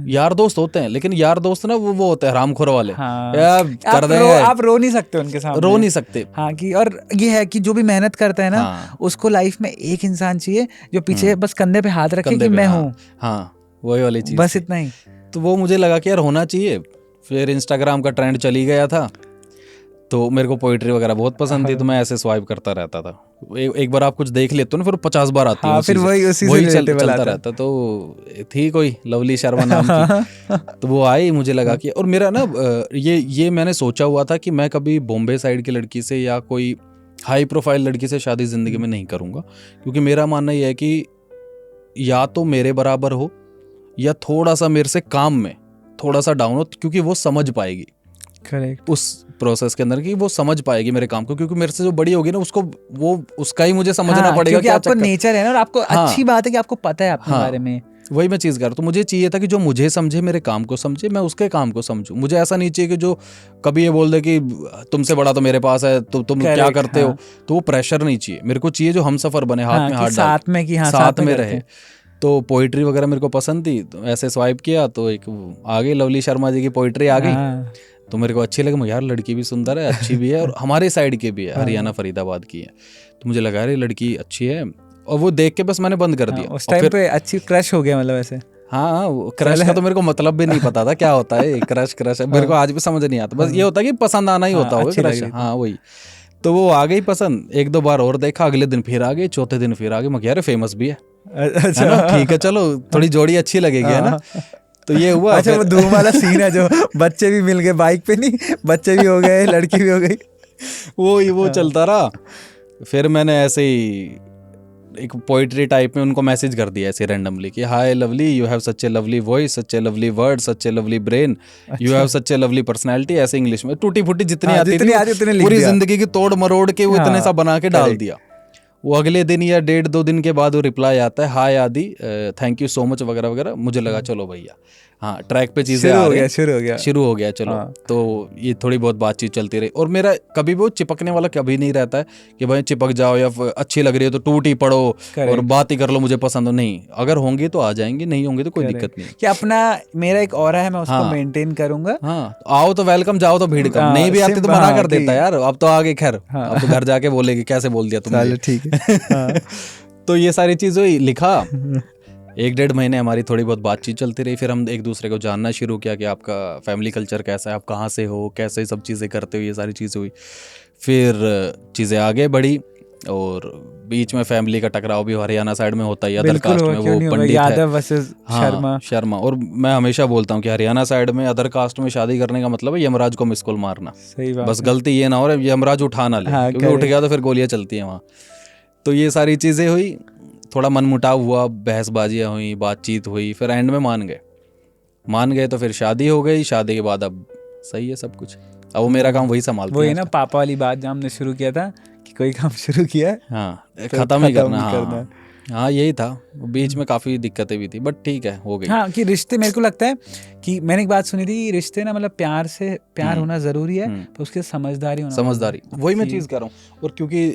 यार दोस्त होते हैं, लेकिन यार दोस्त ना वो होते हैं हरामखोर वाले। कर देंगे, आप रो नहीं सकते उनके सामने, रो नहीं सकते। हाँ, कि और ये है कि जो भी मेहनत करता है ना, उसको लाइफ में एक इंसान चाहिए जो पीछे बस कंधे पे हाथ रखे कि मैं हूँ। हाँ, वही वाली चीज, बस इतना ही। तो वो मुझे लगा कि यार होना चाहिए। फिर इंस्टाग्राम का ट्रेंड चली गया था, तो मेरे को पोइट्री वगैरह बहुत पसंद थी, तो मैं ऐसे स्वाइप करता रहता था। एक बार आप कुछ देख लेते हो ना, फिर 50 बार आती है, फिर वही चलता रहता। तो थी कोई लवली शर्मा नाम की, तो वो आई, मुझे लगा कि, और मेरा ना ये मैंने सोचा हुआ था कि मैं कभी बॉम्बे साइड की लड़की से या कोई हाई प्रोफाइल लड़की से शादी जिंदगी में नहीं करूँगा, क्योंकि मेरा मानना यह है कि या तो मेरे बराबर हो या थोड़ा सा मेरे से काम में थोड़ा सा डाउन हो, क्योंकि वो समझ पाएगी। करेक्ट। उस प्रोसेस के अंदर कि वो समझ पाएगी मेरे काम को, क्योंकि मेरे से जो बड़ी होगी ना उसको उसका ही मुझे समझना पड़ेगा, क्योंकि आपको नेचर है ना, और आपको अच्छी बात है कि आपको पता है अपने बारे में। वही मैं चीज़ कर रहा हूँ। तो मुझे चाहिए था कि जो मुझे समझे, मेरे काम को समझे, मैं उसके काम को समझूं। मुझे ऐसा नहीं चाहिए कि जो कभी ये बोल दे कि तुमसे बड़ा तो मेरे पास है, तो तुम क्या करते हो, तो वो प्रेशर नहीं चाहिए मेरे को। चाहिए जो हम सफर बने, हाथ में हाथ डाल, साथ में रहे। तो पोइट्री वगैरह मेरे को पसंद थी, तो ऐसे स्वाइप किया तो एक आ गई, लवली शर्मा जी की पोइट्री आ गई, तो मेरे को अच्छी लगी। यार लड़की भी सुंदर है, अच्छी भी है, और हमारे साइड की भी है, हरियाणा फरीदाबाद की है। तो मुझे लगा यार लड़की अच्छी है, और वो देख के बस मैंने बंद कर दिया। उस टाइम पे अच्छी क्रश हो गया, मतलब ऐसे। हाँ, क्रश का तो मेरे को मतलब भी नहीं पता था क्या होता है क्रश है, मेरे को आज भी समझ नहीं आता। बस ये होता है कि पसंद आना ही होता होगा क्रश। हाँ वही। तो वो आ गई पसंद, 1-2 बार और देखा, अगले दिन फिर आ गई, चौथे दिन फिर आ गई। मैं कह रहे फेमस भी है, ठीक है चलो थोड़ी जोड़ी अच्छी लगेगी, है ना। तो ये हुआ। अच्छा, वो धूम वाला सीन है जो बच्चे भी मिल गए, बाइक पे नहीं, बच्चे भी हो गए, लड़की भी हो गई, वो चलता रहा। फिर मैंने ऐसे ही एक पोइट्री टाइप में उनको मैसेज कर दिया ऐसे रैंडमली कि hi lovely, you have such a lovely voice, such a lovely word, such a lovely brain, you have such a lovely personality. ऐसे इंग्लिश में टूटी फुटी जितनी आती थी, पूरी जिंदगी की तोड़ मरोड़ के वो इतने सा बना के डाल दिया। वो अगले दिन या 1.5-2 दिन के बाद वो रिप्लाई आता है, हाय आदि, थैंक यू सो मच वगैरह वगैरह। मुझे लगा चलो भैया, हाँ ट्रैक पे चीजें शुरू हो गया चलो। तो ये थोड़ी बहुत बातचीत चलती रही, और मेरा कभी वो चिपकने वाला कभी नहीं रहता है कि भाई चिपक जाओ, या अच्छी लग रही है तो टूट ही पड़ो और बात ही कर लो, मुझे पसंद हो। नहीं, अगर होंगे तो आ जाएंगे, नहीं होंगे तो कोई दिक्कत नहीं। कि अपना मेरा एक ऑरा है, मैं उसको मेंटेन करूंगा। हाँ, आओ तो वेलकम, जाओ तो भीड़ कम। नहीं भी आती तो मना कर देता यार, अब तो आगे। खैर अब तो घर जाके बोलेगी कैसे बोल दिया तुमने, ठीक है। तो ये सारी चीज हुई, लिखा। 1-1.5 महीने हमारी थोड़ी बहुत बातचीत चलती रही। फिर हम एक दूसरे को जानना शुरू किया कि आपका फैमिली कल्चर कैसा है, आप कहाँ से हो, कैसे सब चीज़ें करते हो, ये सारी चीज़ें हुई। फिर चीज़ें आगे बढ़ी, और बीच में फैमिली का टकराव भी हरियाणा साइड में होता है, अदर कास्ट में वो पंडित यादव वर्सेस शर्मा। और मैं हमेशा बोलता हूँ कि हरियाणा साइड में अदर कास्ट में शादी करने का मतलब है यमराज को मिस कॉल मारना। सही बात, बस गलती ये ना हो यमराज उठा ना ले, क्योंकि उठ गया तो फिर गोलियाँ चलती हैं वहाँ। तो ये सारी चीज़ें हुई, थोड़ा मनमुटाव हुआ, बहसबाजियाँ हुई, बातचीत हुई, फिर एंड में मान गए। तो फिर शादी हो गई। शादी के बाद अब सही है सब कुछ, अब वो मेरा काम वही संभालते हैं। वही ना पापा वाली बात जो हमने शुरू किया था कि कोई काम शुरू किया है, हाँ खत्म ही करना। हाँ यही था। बीच में काफ़ी दिक्कतें भी थी, बट ठीक है, हो गई। हाँ, कि रिश्ते, मेरे को लगता है कि मैंने एक बात सुनी थी, रिश्ते ना मतलब प्यार होना ज़रूरी है, तो उसके समझदारी, वही मैं चीज़ कर रहा हूँ। और क्योंकि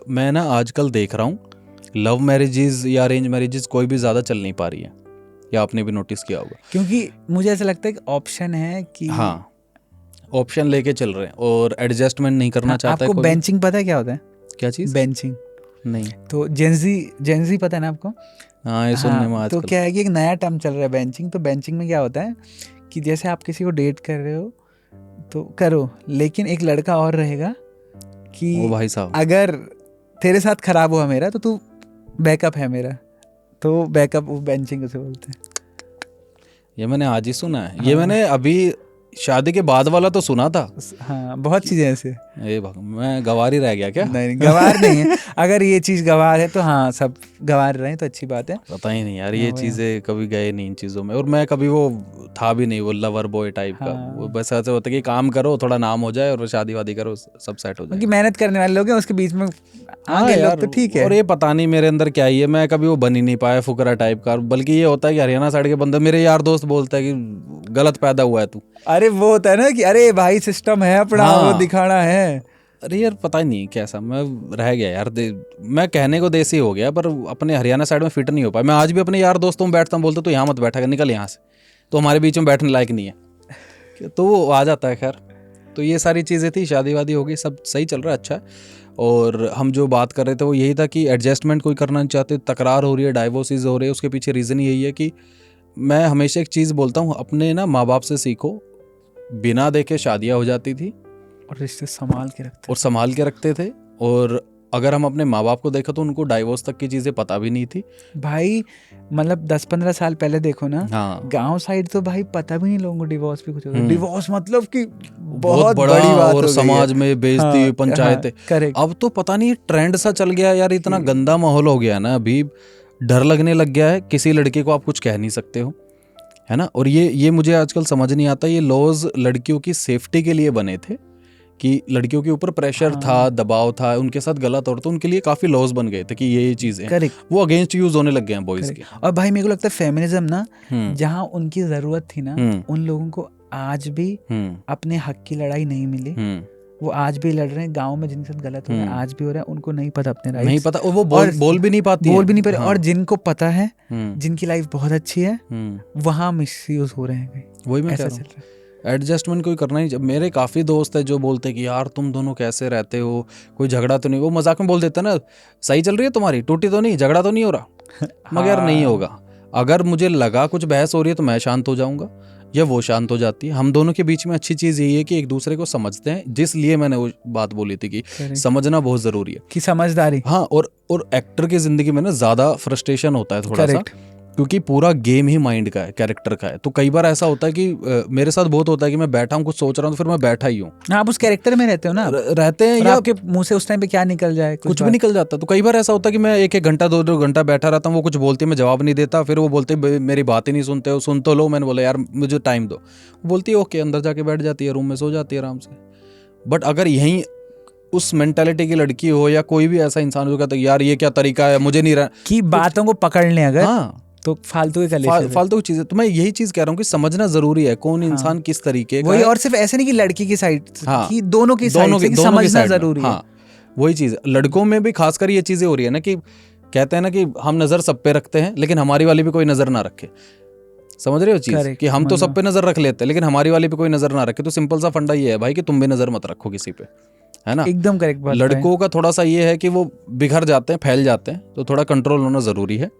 मैं ना आजकल देख रहा हूँ लव मैरिजेस या अरेंज मैरिजेस कोई भी ज़्यादा चल नहीं पा रही है, या आपने भी नोटिस किया होगा। क्योंकि मुझे ऐसा लगता है कि ऑप्शन है कि हाँ, ऑप्शन लेके चल रहे हैं और एडजस्टमेंट नहीं करना चाहता है। आपको बेंचिंग पता है क्या होता है? क्या चीज़? बेंचिंग नहीं। तो जेंजी पता है ना आपको? हाँ, ये सुनने में आजकल। तो क्या है कि एक नया टर्म चल रहा है बेंचिंग। तो बेंचिंग में क्या होता है कि जैसे आप किसी को डेट कर रहे हो तो करो, लेकिन एक लड़का और रहेगा कि वो भाई साहब अगर तेरे साथ खराब हुआ मेरा तो तू बैकअप है मेरा, तो बैकअप वो बेंचिंग उसे बोलते हैं। ये मैंने आज ही सुना है। ये मैंने अभी शादी के बाद वाला तो सुना था। हाँ, बहुत चीजें ऐसे। ये मैं गवार ही रह गया क्या? नहीं गवार नहीं है। अगर ये चीज गवार है तो हाँ, सब गवार रहे तो अच्छी बात है। पता ही नहीं यार, ये चीजें कभी गए नहीं इन चीजों में, और मैं कभी वो था भी नहीं वो लवर बॉय टाइप का। वो बस ऐसे होता है कि काम करो, थोड़ा नाम हो जाए और शादी वादी करो, सब सेट हो जाए। क्योंकि मेहनत करने वाले लोग हैं, उसके बीच में आगे लोग तो ठीक है। और ये पता नहीं मेरे अंदर क्या ही है, मैं कभी वो बन ही नहीं पाया फुकरा टाइप का। बल्कि ये होता है कि हरियाणा साइड के बंदे, मेरे यार दोस्त बोलता है कि गलत पैदा हुआ है तू। अरे वो होता है ना कि अरे भाई सिस्टम है अपना, वो दिखाना है। अरे यार पता ही नहीं कैसा मैं रह गया यार। मैं कहने को देसी हो गया, पर अपने हरियाणा साइड में फिट नहीं हो पाया। मैं आज भी अपने यार दोस्तों में बैठता हूँ, बोलता तो यहाँ मत बैठा कर, निकल यहाँ से, तो हमारे बीच में बैठने लायक नहीं है। तो वो आ जाता है। खैर, तो ये सारी चीज़ें थी, शादी वादी हो गई, सब सही चल रहा है, अच्छा है। और हम जो बात कर रहे थे वो यही था कि एडजस्टमेंट कोई करना नहीं चाहते, तकरार हो रही है, डाइवोर्सेस हो रहे हैं, उसके पीछे रीज़न यही है कि मैं हमेशा एक चीज़ बोलता हूँ, अपने ना माँ बाप से सीखो। बिना देखे शादियाँ हो जाती थी और रिश्ते संभाल के रखते थे। और अगर हम अपने माँ बाप को देखा तो उनको डाइवोर्स तक की चीज़ें पता भी नहीं थी भाई। मतलब 10-15 साल पहले देखो ना, हाँ, गांव साइड तो भाई पता भी नहीं लोगों को डिवोर्स भी कुछ होता है। डिवोर्स मतलब कि बहुत बड़ा बड़ी बात और हो गई समाज है। में बेइज्जती, हाँ, पंचायतें। करेक्ट। अब तो पता नहीं ट्रेंड सा चल गया यार, इतना गंदा माहौल हो गया ना, अभी डर लगने लग गया है। किसी लड़के को आप कुछ कह नहीं सकते हो, है ना। और ये मुझे आजकल समझ नहीं आता, ये लॉज लड़कियों की सेफ्टी के लिए बने थे कि लड़कियों के ऊपर प्रेशर था, दबाव था, उनके साथ गलत और तो उनके लिए काफी लॉज बन गए थे कि ये चीजें वो अगेंस्ट यूज होने लग गए हैं बॉयज के। और भाई मेरे को लगता है फेमिनिज्म ना, जहाँ उनकी जरूरत थी ना, उन लोगों को आज भी अपने हक की लड़ाई नहीं मिली। वो आज भी लड़ रहे हैं, गांव में जिनके साथ गलत हो रहा है आज भी हो रहा है, उनको नहीं पता अपने राइट्स, नहीं पता, और वो बोल भी नहीं पाती, और जिनको पता है, जिनकी लाइफ बहुत अच्छी है, वहाँ मिसयूज हो रहे हैं। वही मैं कह रहा हूँ, एडजस्टमेंट कोई करना ही। मेरे काफ़ी दोस्त है जो बोलते हैं कि यार तुम दोनों कैसे रहते हो, कोई झगड़ा तो नहीं। वो मजाक में बोल देते ना, सही चल रही है तुम्हारी, टूटी तो नहीं, झगड़ा तो नहीं हो रहा। मगर नहीं होगा। अगर मुझे लगा कुछ बहस हो रही है तो मैं शांत हो जाऊंगा या वो शांत हो जाती है। हम दोनों के बीच में अच्छी चीज़ यही है कि एक दूसरे को समझते हैं, जिसलिए मैंने वो बात बोली थी कि समझना बहुत ज़रूरी है, कि समझदारी। हाँ, और एक्टर की ज़िंदगी में ना ज़्यादा फ्रस्ट्रेशन होता है थोड़ा सा, क्योंकि पूरा गेम ही माइंड का है, कैरेक्टर का है। तो कई बार ऐसा होता है कि मेरे साथ बहुत होता है कि मैं बैठा हूँ कुछ सोच रहा हूँ, तो फिर मैं बैठा ही हूँ। आप उस कैरेक्टर में रहते हो ना, रहते हैं, या आपके मुंह से उस टाइम पे क्या निकल जाए, कुछ भी निकल जाता। तो कई बार ऐसा होता है कि मैं 1-1 घंटा 2-2 घंटा बैठा रहता हूँ, वो कुछ बोलती है, मैं जवाब नहीं देता, फिर वो बोलते मेरी बात ही नहीं सुनते हो, सुन तो लो। मैंने बोला यार मुझे टाइम दो, बोलती है ओके, अंदर जाके बैठ जाती है, रूम में सो जाती है आराम से। बट अगर यहीं उस मेंटालिटी की लड़की हो या कोई भी ऐसा इंसान जो कहता है यार ये क्या तरीका है, मुझे नहीं रहा कि बातों को पकड़ लें अगर, हाँ, तो फालतू की चीजें। तो मैं यही चीज कह रहा हूँ कि समझना जरूरी है कौन इंसान किस तरीके का है। और सिर्फ ऐसे नहीं कि लड़की की साइड, हाँ, दोनों की समझना जरूरी है। हाँ, वही चीज लड़कों में भी खासकर ये चीजें हो रही है ना, कि कहते हैं ना कि हम नजर सब पे रखते हैं लेकिन हमारी वाली पे कोई नजर ना रखे। समझ रहे हो चीज, कि हम तो सब पे नजर रख लेते हैं लेकिन हमारी वाली पे कोई नजर ना रखे। तो सिंपल सा फंडा ये है भाई कि तुम भी नजर मत रखो किसी पे, है ना। एकदम करेक्ट बात। लड़कों का थोड़ा सा ये है कि वो बिखर जाते हैं, फैल जाते हैं, तो थोड़ा कंट्रोल होना जरूरी है।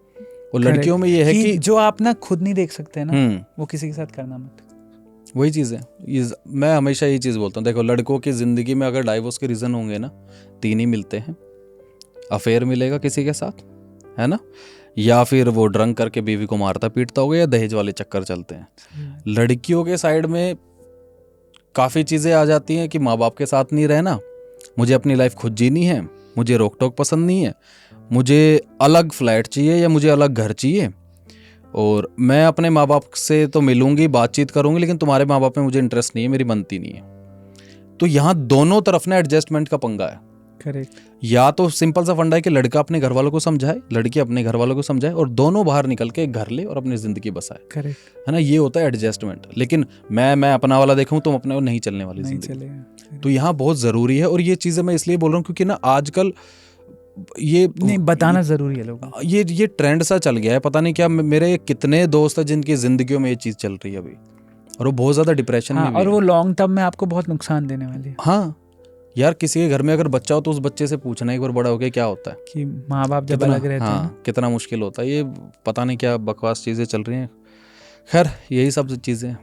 और लड़कियों में ये है कि जो आप ना खुद नहीं देख सकते ना, वो किसी के साथ करना मत। वही चीज़ है, मैं हमेशा यही चीज़ बोलता हूँ। देखो लड़कों की ज़िंदगी में अगर डाइवोर्स के रीज़न होंगे ना, 3 ही मिलते हैं। अफेयर मिलेगा किसी के साथ, है ना, या फिर वो ड्रंक करके बीवी को मारता पीटता होगा, या दहेज वाले चक्कर चलते हैं। लड़कियों के साइड में काफ़ी चीज़ें आ जाती हैं कि माँ बाप के साथ नहीं रहना, मुझे अपनी लाइफ खुद जीनी है, मुझे रोक टोक पसंद नहीं है, मुझे अलग फ्लैट चाहिए या मुझे अलग घर चाहिए, और मैं अपने माँ बाप से तो मिलूंगी, बातचीत करूंगी, लेकिन तुम्हारे माँ बाप में मुझे इंटरेस्ट नहीं है, मेरी बनती नहीं है। तो यहाँ दोनों तरफ ना एडजस्टमेंट का पंगा है। करेक्ट। या तो सिंपल सा फंडा है कि लड़का अपने घर वालों को समझाए, लड़की अपने घर वालों को समझाए, और दोनों बाहर निकल के घर ले और अपनी जिंदगी बसाए। करेक्ट, है ना, ये होता है एडजस्टमेंट। लेकिन मैं अपना वाला देखूं, तुम अपने नहीं चलने वाली जिंदगी। तो यहाँ बहुत जरूरी है। और ये चीजें मैं इसलिए बोल रहा हूँ क्योंकि ना आजकल ये नहीं बताना जरूरी है लोगों को। ये ट्रेंड सा चल गया है, पता नहीं क्या। मेरे कितने दोस्त हैं जिनकी जिंदगियों में ये चीज चल रही है अभी, और वो बहुत ज्यादा डिप्रेशन में भी और वो लॉन्ग टर्म में आपको बहुत नुकसान देने वाली है। हाँ यार, किसी के घर में अगर बच्चा हो तो उस बच्चे से पूछना एक बार बड़ा हो गया क्या होता है, कि माँ बाप जब अलग रहते हैं, कितना मुश्किल होता है। ये पता नहीं क्या बकवास चीजें चल रही हैं। खैर यही सब चीजें।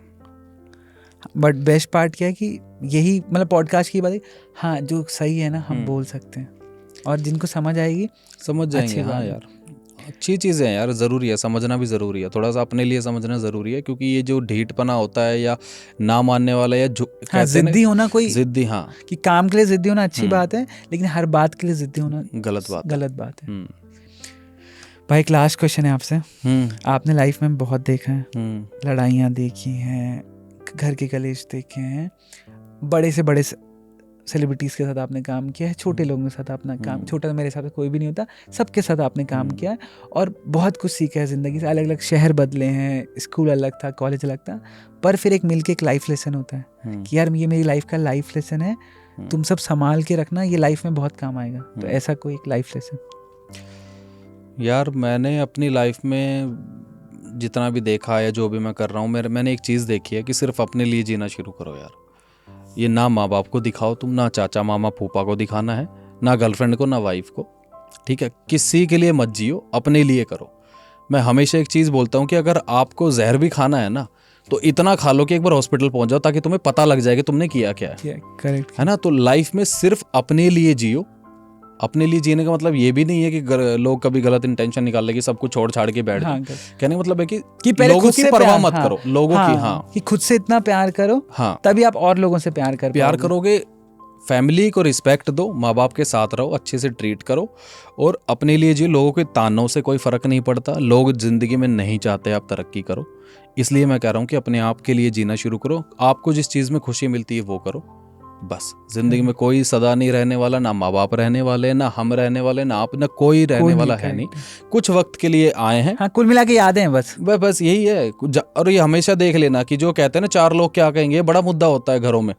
बट बेस्ट पार्ट क्या है कि यही मतलब पॉडकास्ट की बात है, हाँ जो सही है ना हम बोल सकते हैं, और जिनको समझ आएगी समझ जाएंगे। हाँ यार अच्छी चीज़ें हैं यार, ज़रूरी है, समझना भी ज़रूरी है, थोड़ा सा अपने लिए समझना ज़रूरी है, क्योंकि ये जो ढीठपना होता है या ना मानने वाला या हाँ, जिद्दी होना, कोई जिद्दी, हाँ कि काम के लिए जिद्दी होना अच्छी बात है, लेकिन हर बात के लिए जिद्दी होना गलत बात है। भाई एक लास्ट क्वेश्चन है आपसे। आपने लाइफ में बहुत देखा है, लड़ाइयाँ देखी हैं, घर के कलेश देखे हैं, बड़े से बड़े सेलिब्रिटीज़ के साथ आपने काम किया है, छोटे लोगों के साथ आपने काम, छोटा मेरे हिसाब से कोई भी नहीं होता, सबके साथ आपने काम किया है और बहुत कुछ सीखा है ज़िंदगी से। अलग अलग शहर बदले हैं, स्कूल अलग था, कॉलेज अलग था, पर फिर एक मिलके एक लाइफ लेसन होता है कि यार ये मेरी लाइफ का लाइफ लेसन है, तुम सब संभाल के रखना, ये लाइफ में बहुत काम आएगा। तो ऐसा कोई एक लाइफ लेसन? यार मैंने अपनी लाइफ में जितना भी देखा है, जो भी मैं कर रहा हूँ, मैंने एक चीज़ देखी है कि सिर्फ अपने लिए जीना शुरू करो यार। ये ना माँ बाप को दिखाओ तुम, ना चाचा मामा फूफा को दिखाना है, ना गर्लफ्रेंड को, ना वाइफ को, ठीक है? किसी के लिए मत जियो, अपने लिए करो। मैं हमेशा एक चीज़ बोलता हूँ कि अगर आपको जहर भी खाना है ना, तो इतना खा लो कि एक बार हॉस्पिटल पहुँच जाओ, ताकि तुम्हें पता लग जाए कि तुमने किया क्या है। करेक्ट है ना? तो लाइफ में सिर्फ अपने लिए जियो। अपने लिए जीने का मतलब ये भी नहीं है कि लोग कभी गलत इंटेंशन निकाल ले कि सब कुछ छोड़ छाड़ के बैठ हाँ, कहने का मतलब है कि पहले लोगों की परवाह मत करो, लोगों की, हाँ कि खुद से इतना प्यार करो, हाँ तभी आप और लोगों से प्यार करोगे। फैमिली को रिस्पेक्ट दो, माँ बाप के साथ रहो, अच्छे से ट्रीट करो और अपने लिए जियो। लोगों के तानों से कोई फर्क नहीं पड़ता, लोग जिंदगी में नहीं चाहते आप तरक्की करो, इसलिए मैं कह रहा हूँ कि अपने आप के लिए जीना शुरू करो। आपको जिस चीज़ में खुशी मिलती है वो करो बस। जिंदगी में कोई सदा नहीं रहने वाला, ना माँ बाप रहने वाले, ना हम रहने वाले, ना आप, ना कोई रहने वाला है नहीं। कुछ वक्त के लिए आए हैं, हाँ, कुल मिला के यादें हैं बस यही है। और ये हमेशा देख लेना कि जो कहते हैं ना 4 लोग क्या कहेंगे, ये बड़ा मुद्दा होता है घरों में।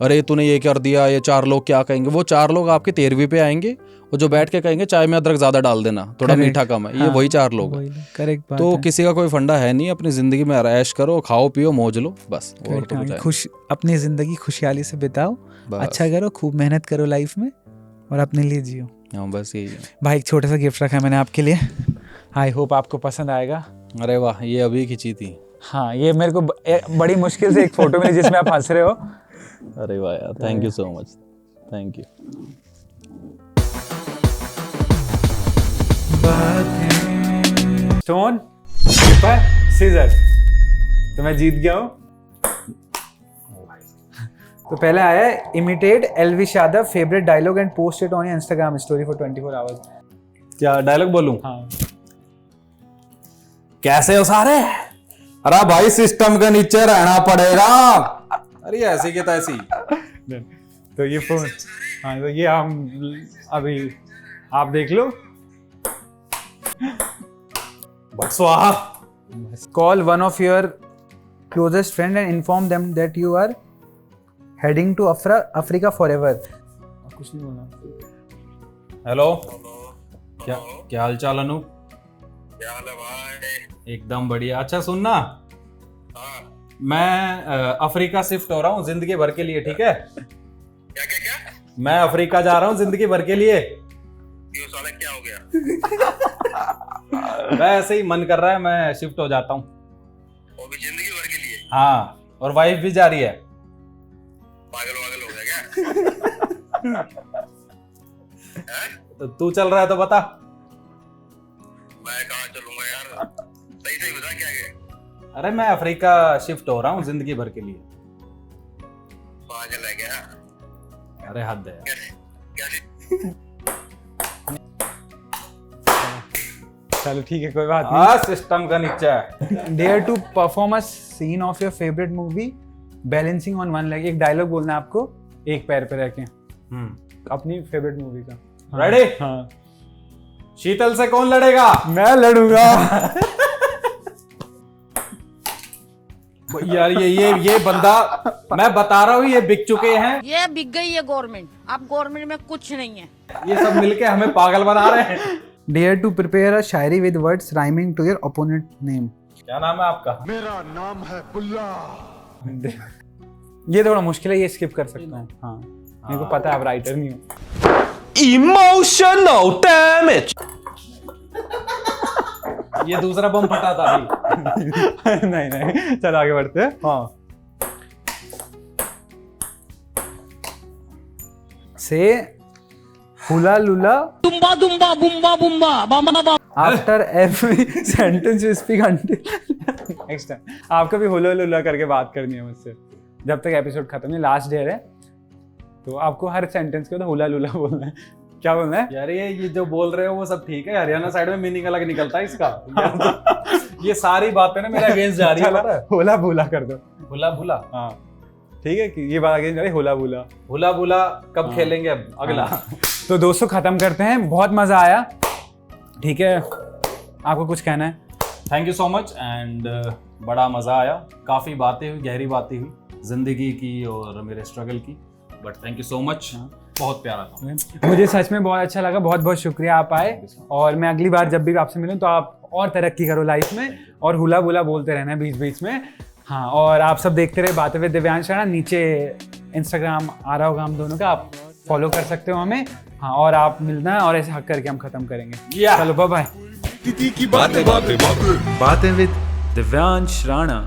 अरे तूने ये कर दिया, ये 4 लोग क्या कहेंगे। वो 4 लोग आपके 13वीं पे आएंगे और जो बैठ के कहेंगे चाय में अदरक ज्यादा डाल देना, थोड़ा मीठा कम है, ये वही 4 लोग हैं। करेक्ट। तो किसी का कोई फंडा है नहीं, अपनी जिंदगी में ऐश करो, खाओ पियो, मौज लो बस। और तो कुछ खुश, अपनी जिंदगी खुशहाली से बिताओ, अच्छा करो, खूब मेहनत करो लाइफ में और अपने लिए जियो। हाँ बस यही है भाई। एक छोटा सा गिफ्ट रखा है मैंने आपके लिए, आई होप आपको पसंद आएगा। अरे वाह, ये अभी खींची थी। हाँ, ये मेरे को बड़ी मुश्किल से एक फोटो मिली जिसमें आप हंस रहे हो। अरे वाह यार, thank you so much, thank you. Stone paper scissor, तो मैं जीत गया हूँ। तो पहले आया है imitate Elvish Yadav favourite dialogue and post it on your Instagram story for 24 hours. क्या डायलॉग बोलूं? हाँ। कैसे हो सारे? अरे भाई सिस्टम के नीचे रहना पड़ेगा। अरे ऐसी की तैसी। तो ये फोन, हाँ तो ये हम अभी आप देख लो। स्वाहा। Call one of your closest friend and inform them that you are heading to Africa forever. कुछ नहीं बोलना। हेलो, क्या हाल चाल अनु? क्या हाल है भाई? एकदम बढ़िया। अच्छा सुनना, मैं अफ्रीका शिफ्ट हो रहा हूँ जिंदगी भर के लिए, ठीक है? क्या? मैं अफ्रीका जा रहा हूँ जिंदगी भर के लिए। क्यों साले, क्या हो गया? ऐसे ही मन कर रहा है, मैं शिफ्ट हो जाता हूँ। वो भी जिंदगी भर के लिए? हाँ, और वाइफ भी जा रही है। पागल हो गया क्या? तो तू चल रहा है तो बता। मैं कहाँ चलूंगा यार, सही बता क्या है? अरे मैं अफ्रीका शिफ्ट हो रहा हूँ जिंदगी भर के लिए। पागल है क्या? अरे हद है। क्या? चलो ठीक है, कोई बात नहीं। सिस्टम का नीचा है। Dare to perform a scene of your favorite movie balancing on one leg. एक डायलॉग बोलना है आपको, एक पैर पे रह के, अपनी फेवरेट मूवी का। रेडी? हाँ। शीतल से कौन लड़ेगा? मैं लड़ूंगा। यार ये बंदा, मैं बता रहा हूँ, ये बिक चुके हैं। ये बिक गई है गवर्नमेंट। अब गवर्नमेंट में कुछ नहीं है। ये सब मिलके हमें पागल बना रहे हैं। Dare to prepare a Shayari with words rhyming to your opponent name. क्या नाम है आपका? मेरा नाम है बुल्ला। ये थोड़ा मुश्किल है, ये स्किप कर सकता हूँ। हाँ, मेरे को पता है आप राइटर नहीं हो। Emotional damage। ये दूसरा बम फटा था अभी। नहीं, चलो आगे बढ़ते हैं। हाँ, से hula Lula Dumba dumba bumba bumba bamba bamba. After every sentence you speak until next time आपको भी हुला लुला करके बात करनी है मुझसे जब तक एपिसोड खत्म नहीं, लास्ट डे है तो आपको हर सेंटेंस के बाद हुला लुला बोलना है। क्या बोलना है यार ये जो बोल रहे हो वो सब ठीक है, हरियाणा साइड में मीनिंग अलग निकलता है इसका। ये सारी बातें ना मेरे अगेंस्ट जा रही है, पता है? होला बुला कर दो। भुला भुला, हाँ ठीक है कि ये बात अगेंस्ट जा रही, होला बुला। भुला भुला कब खेलेंगे अब अगला? तो दोस्तों खत्म करते हैं, बहुत मजा आया। ठीक है, आपको कुछ कहना है? Thank you so much and बड़ा मज़ा आया, काफ़ी बातें हुई, गहरी बातें हुई ज़िंदगी की और मेरे स्ट्रगल की, but thank you so much, बहुत प्यारा था। मुझे सच में बहुत अच्छा लगा, बहुत बहुत शुक्रिया आप आए, और मैं अगली बार जब भी आपसे मिलूं तो आप और तरक्की करो लाइफ में और हुला बुला बोलते रहना बीच बीच में। हाँ, और आप सब देखते रहे बातें विद दिव्यांश राणा, नीचे इंस्टाग्राम आ रहा होगा हम दोनों का, आप फॉलो कर सकते हो हमें। हाँ, और आप मिलना है और ऐसे हक करके हम खत्म करेंगे। चलो बाय बाय। की बातें बातें बातें बातें विद दिव्यांश राणा।